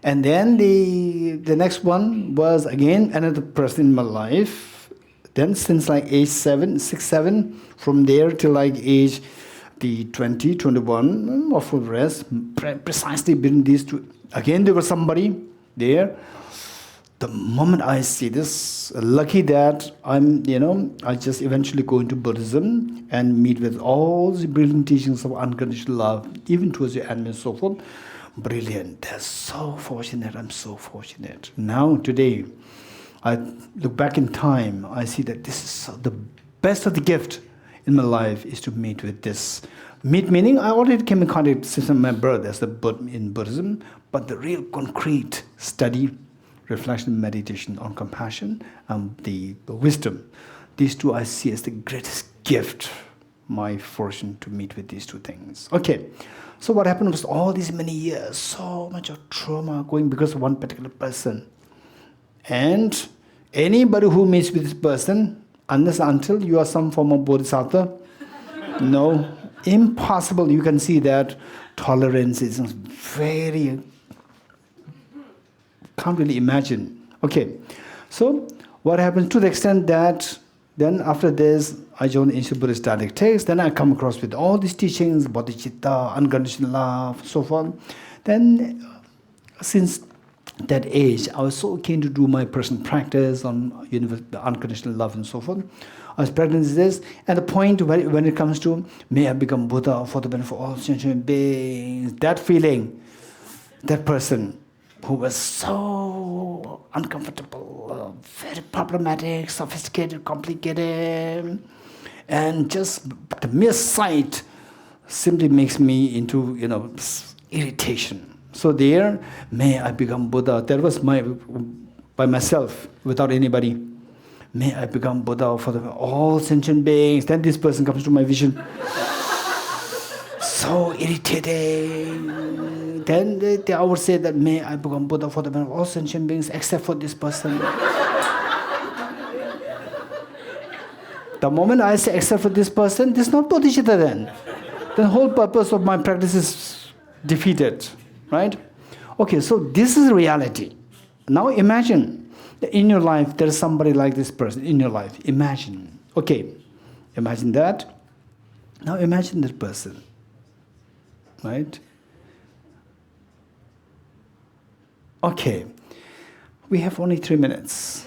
And then the next one was again another person in my life. Then since like age 6, 7, from there till like age the 20, 21, or for the rest, precisely between these two. Again, there was somebody there. The moment I see this, lucky that I just eventually go into Buddhism and meet with all the brilliant teachings of unconditional love, even towards your enemy and so forth. Brilliant. They're so fortunate. I'm so fortunate. Now, today, I look back in time, I see that this is the best of the gift in my life is to meet with this. Meet meaning I already came in contact since my birth as in Buddhism, but the real concrete study, reflection, meditation on compassion, and the wisdom. These two I see as the greatest gift, my fortune to meet with these two things. Okay, so what happened was all these many years, so much of trauma going because of one particular person. And anybody who meets with this person, unless until you are some form of bodhisattva, no, impossible. You can see that tolerance is very, can't really imagine. Okay, so what happens to the extent that then after this, I joined the Institute of Buddhist Dialectics, then I come across with all these teachings, bodhicitta, unconditional love, so forth. Then since that age, I was so keen to do my personal practice on unconditional love and so forth. I was practicing this, and the point when it comes to, may I become Buddha for the benefit of all sentient beings, that feeling, that person who was so uncomfortable, very problematic, sophisticated, complicated, and just the mere sight simply makes me into, irritation. So there, may I become Buddha. That was by myself, without anybody. May I become Buddha for all sentient beings. Then this person comes to my vision. So irritating. Then I would say that, may I become Buddha for all sentient beings except for this person. The moment I say except for this person, this is not bodhicitta then. The whole purpose of my practice is defeated. Right? Okay, so this is reality. Now imagine that in your life there is somebody like this person in your life. Imagine. Okay, imagine that. Now imagine that person. Right? Okay, we have only 3 minutes.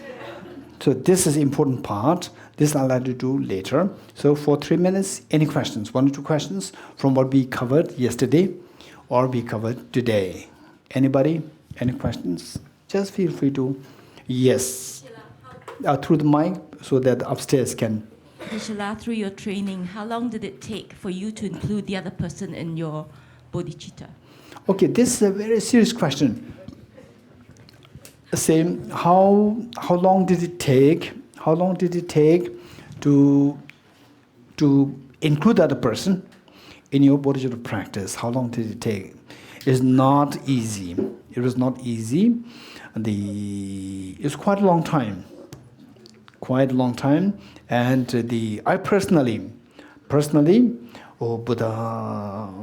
So this is the important part. This I'll have to do later. So for 3 minutes, any questions? 1 or 2 questions from what we covered yesterday or we covered today. Anybody? Any questions? Just feel free to. Yes. Through the mic so that upstairs can. Geshe, through your training, how long did it take for you to include the other person in your bodhicitta? Okay, this is a very serious question. Same. How long did it take? How long did it take to include the other person in your bodhicitta practice? How long did it take? It's not easy. It was not easy. It's quite a long time. Quite a long time. And I personally, Buddha,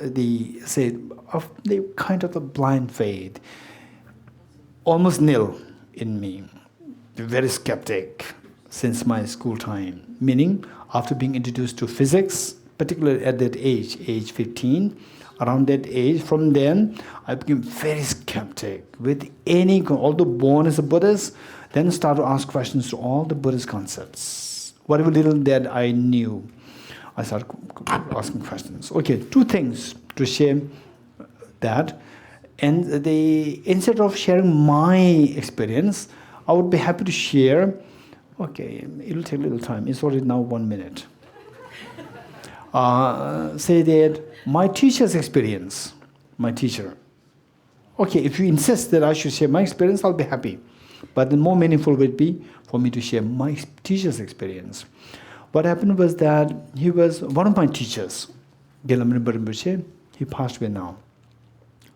the kind of a blind faith, almost nil in me. Very skeptic since my school time. Meaning, after being introduced to physics, particularly at that age 15, around that age, from then, I became very skeptic with although born as a Buddhist, then start to ask questions to all the Buddhist concepts. Whatever little that I knew, I started asking questions. Okay, 2 things to share that. And instead of sharing my experience, I would be happy to share. Okay, it'll take a little time. It's already now 1 minute. Say that my teacher's experience, my teacher. Okay, if you insist that I should share my experience, I'll be happy. But the more meaningful would be for me to share my teacher's experience. What happened was that he was one of my teachers, Gelamri Rinpoche. He passed away now.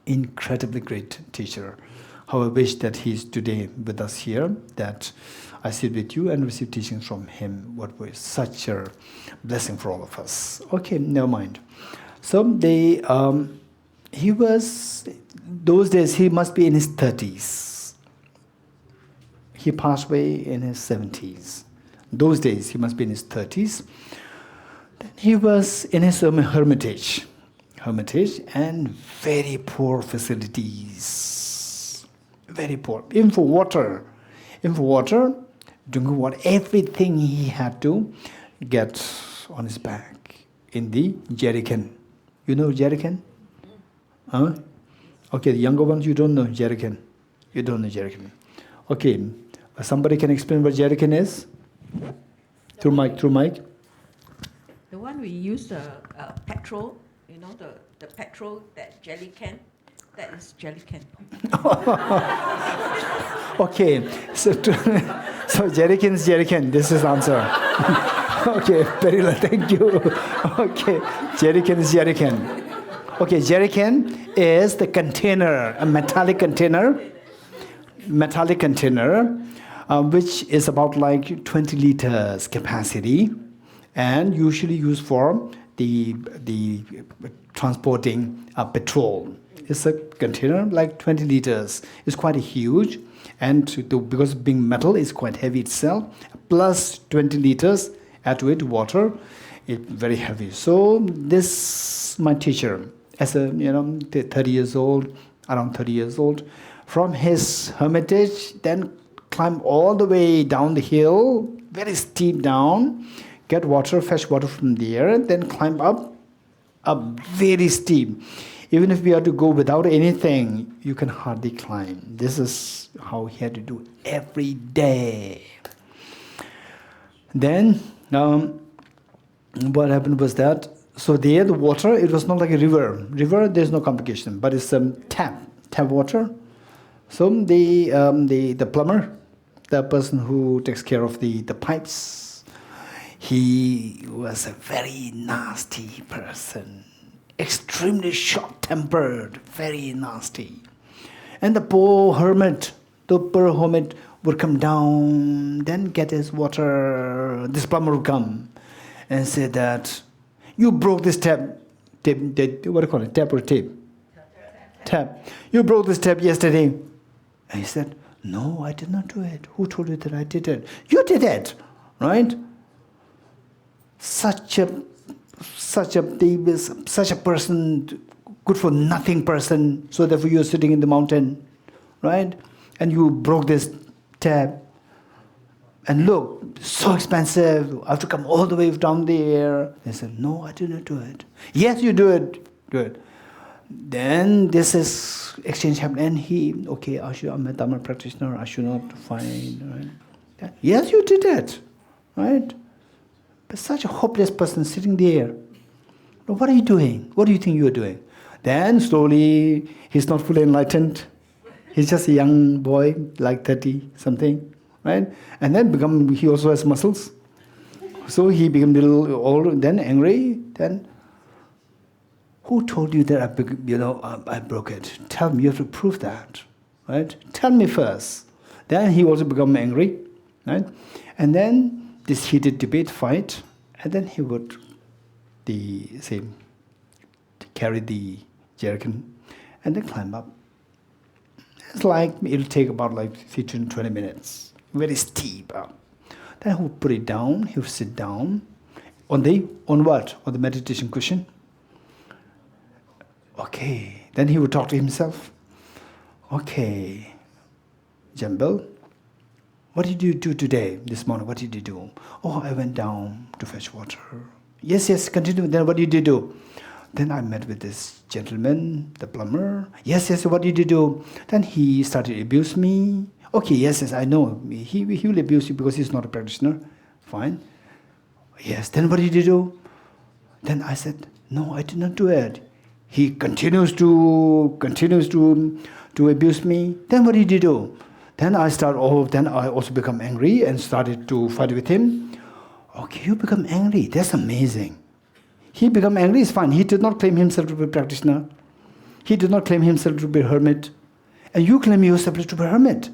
Incredibly great teacher. How I wish that he's today with us here, that I sit with you and receive teachings from him. What was such a blessing for all of us. Okay, never mind. So he was, those days he must be in his 30s. He passed away in his 70s. Those days he must be in his 30s. He was in his hermitage, and very poor facilities, very poor. Even for water, drinking water, everything he had to get on his back in the jerrycan. You know jerrycan? Huh? Okay, the younger ones, you don't know jerrycan. You don't know jerrycan. Okay, somebody can explain what jerrycan is? Through mic. The one we use petrol, the petrol, that jelly can, that is jelly can. Okay, so jerrycan is jerrycan. This is answer. Okay, very well, thank you. Okay, jerrycan is jerrycan. Okay, jerrycan is the container, a metallic container, which is about like 20 liters capacity, and usually used for the transporting petrol. It's a container like 20 liters. It's quite huge, and because being metal, it's quite heavy itself. Plus 20 liters, add to it water, it's very heavy. So this my teacher, as a 30 years old, around 30 years old, from his hermitage, then climb all the way down the hill, very steep down, get water, fetch water from there, then climb up very steep. Even if we had to go without anything, you can hardly climb. This is how he had to do every day. Then what happened was that, so there the water, it was not like a river. River, there's no complication, but it's tap water. So the plumber, the person who takes care of the pipes, he was a very nasty person, extremely short-tempered, very nasty. And the poor hermit would come down, then get his water. This plumber would come and say that, you broke this tap, what do you call it, tap or tape? Tap. You broke this tap yesterday. And he said, no, I did not do it. Who told you that I did it? You did it, right? Such a person, good for nothing person. So therefore you're sitting in the mountain, right? And you broke this tap. And look, so expensive. I have to come all the way down there. They said, no, I did not do it. Yes, you do it. Do it. Then this is exchange happened, and I'm a Tamil practitioner, I should not find, right? Yes, you did it, right? But such a hopeless person sitting there. What are you doing? What do you think you are doing? Then slowly, he's not fully enlightened. He's just a young boy, like 30 something, right? And then he also has muscles. So he became a little old, then angry, then who told you that I broke it? Tell me, you have to prove that, right? Tell me first. Then he also become angry, right? And then this heated debate, fight, and then he would carry the jerrycan and then climb up. It's like, it'll take about 15 to 20 minutes, very steep. Then he would put it down, he would sit down, on what? On the meditation cushion. Okay, then he would talk to himself. Okay, Jambal, what did you do today, this morning? What did you do? Oh, I went down to fetch water. Yes, continue. Then what did you do? Then I met with this gentleman, the plumber. Yes, what did you do? Then he started to abuse me. Okay, yes, I know. He will abuse you because he's not a practitioner. Fine. Yes, then what did you do? Then I said, no, I did not do it. He continues to abuse me. Then what did he do? Then I also become angry and started to fight with him. Okay, you become angry. That's amazing. He become angry is fine. He did not claim himself to be a practitioner. He did not claim himself to be a hermit. And you claim yourself to be a hermit.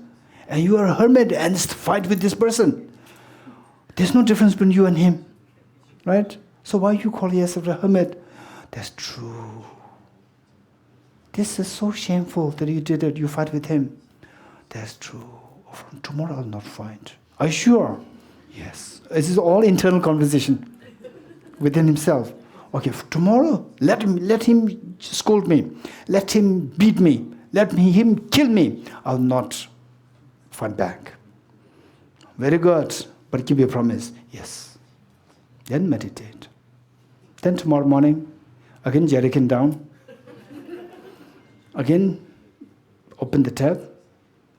And you are a hermit and fight with this person. There's no difference between you and him. Right? So why you call yourself a hermit? That's true. This is so shameful that you did it. You fight with him. That's true. From tomorrow I'll not fight. Are you sure? Yes. This is all internal conversation. within himself. Okay, tomorrow, let him scold me. Let him beat me. Let him kill me. I'll not fight back. Very good. But give you a promise. Yes. Then meditate. Then tomorrow morning, again jerrycan down. Again, open the tap.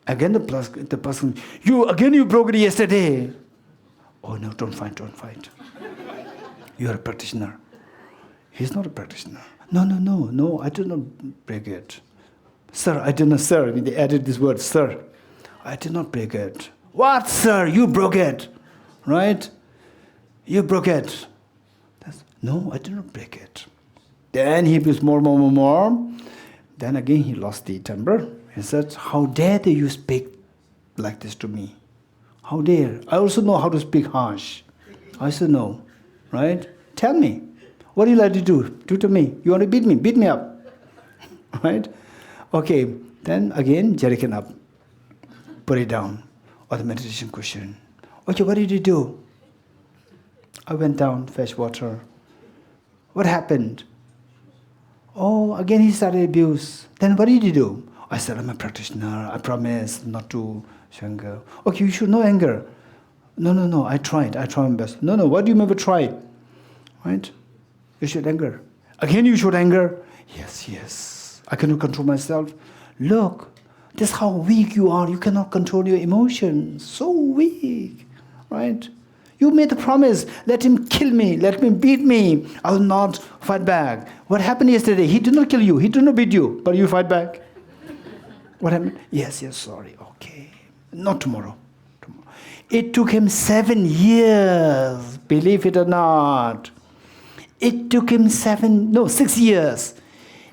Again the person, you broke it yesterday. Oh no, don't fight. You are a practitioner. He's not a practitioner. No, I did not break it. Sir, I did not, sir. I mean, they added this word, sir. I did not break it. What, sir? You broke it. Right? You broke it. No, I did not break it. Then he was more. Then again he lost the temper. He said, how dare you speak like this to me? How dare? I also know how to speak harsh. I also know. Right? Tell me. What do you like to do? Do to me. You want to beat me? Beat me up. Right? Okay. Then again, jerrycan up. Put it down. Or the meditation cushion. Okay, what did you do? I went down, fetch water. What happened? Oh, again he started abuse. Then what did you do? I said, I'm a practitioner. I promise not to show anger. Okay, you should know anger. No, I tried my best. No, what do you mean by tried? Right? You showed anger. Again you showed anger. Yes. I cannot control myself. Look, this is how weak you are. You cannot control your emotions. So weak. Right? You made a promise. Let him kill me. Let him beat me. I will not fight back. What happened yesterday? He did not kill you. He did not beat you. But you fight back. What happened? Yes, sorry. Okay. Not tomorrow. It took him 7 years. Believe it or not. It took him 6 years.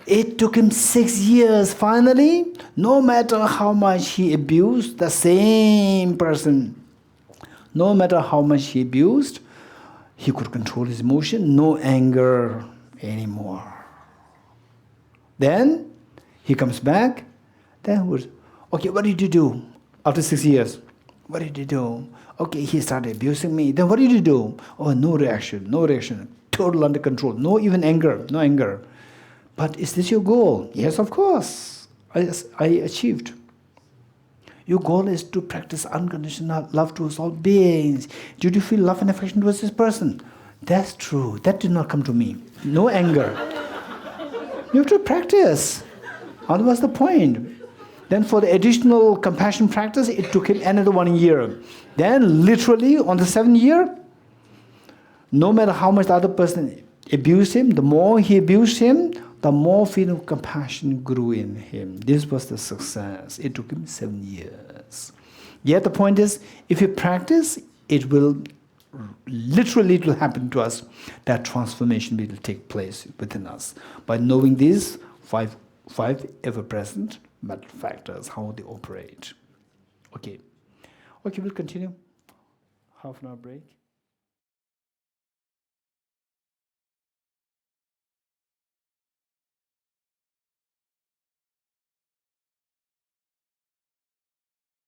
It took him 6 years. Finally, no matter how much he abused the same person, no matter how much he abused, he could control his emotion, no anger anymore. Then he comes back. Okay, what did you do after 6 years? What did you do? Okay, he started abusing me. Then what did you do? Oh, no reaction. Total under control. No even anger. No anger. But is this your goal? Yes, of course. I achieved. Your goal is to practice unconditional love towards all beings. Did you feel love and affection towards this person? That's true. That did not come to me. No anger. You have to practice. Otherwise, the point. Then for the additional compassion practice, it took him another 1 year. Then literally on the 7th year, no matter how much the other person abused him, the more he abused him, the more feeling of compassion grew in him. This was the success. It took him 7 years. Yet the point is, if you practice, it will happen to us. That transformation will take place within us. By knowing these five ever-present mental factors, how they operate. Okay, we'll continue. Half an hour break.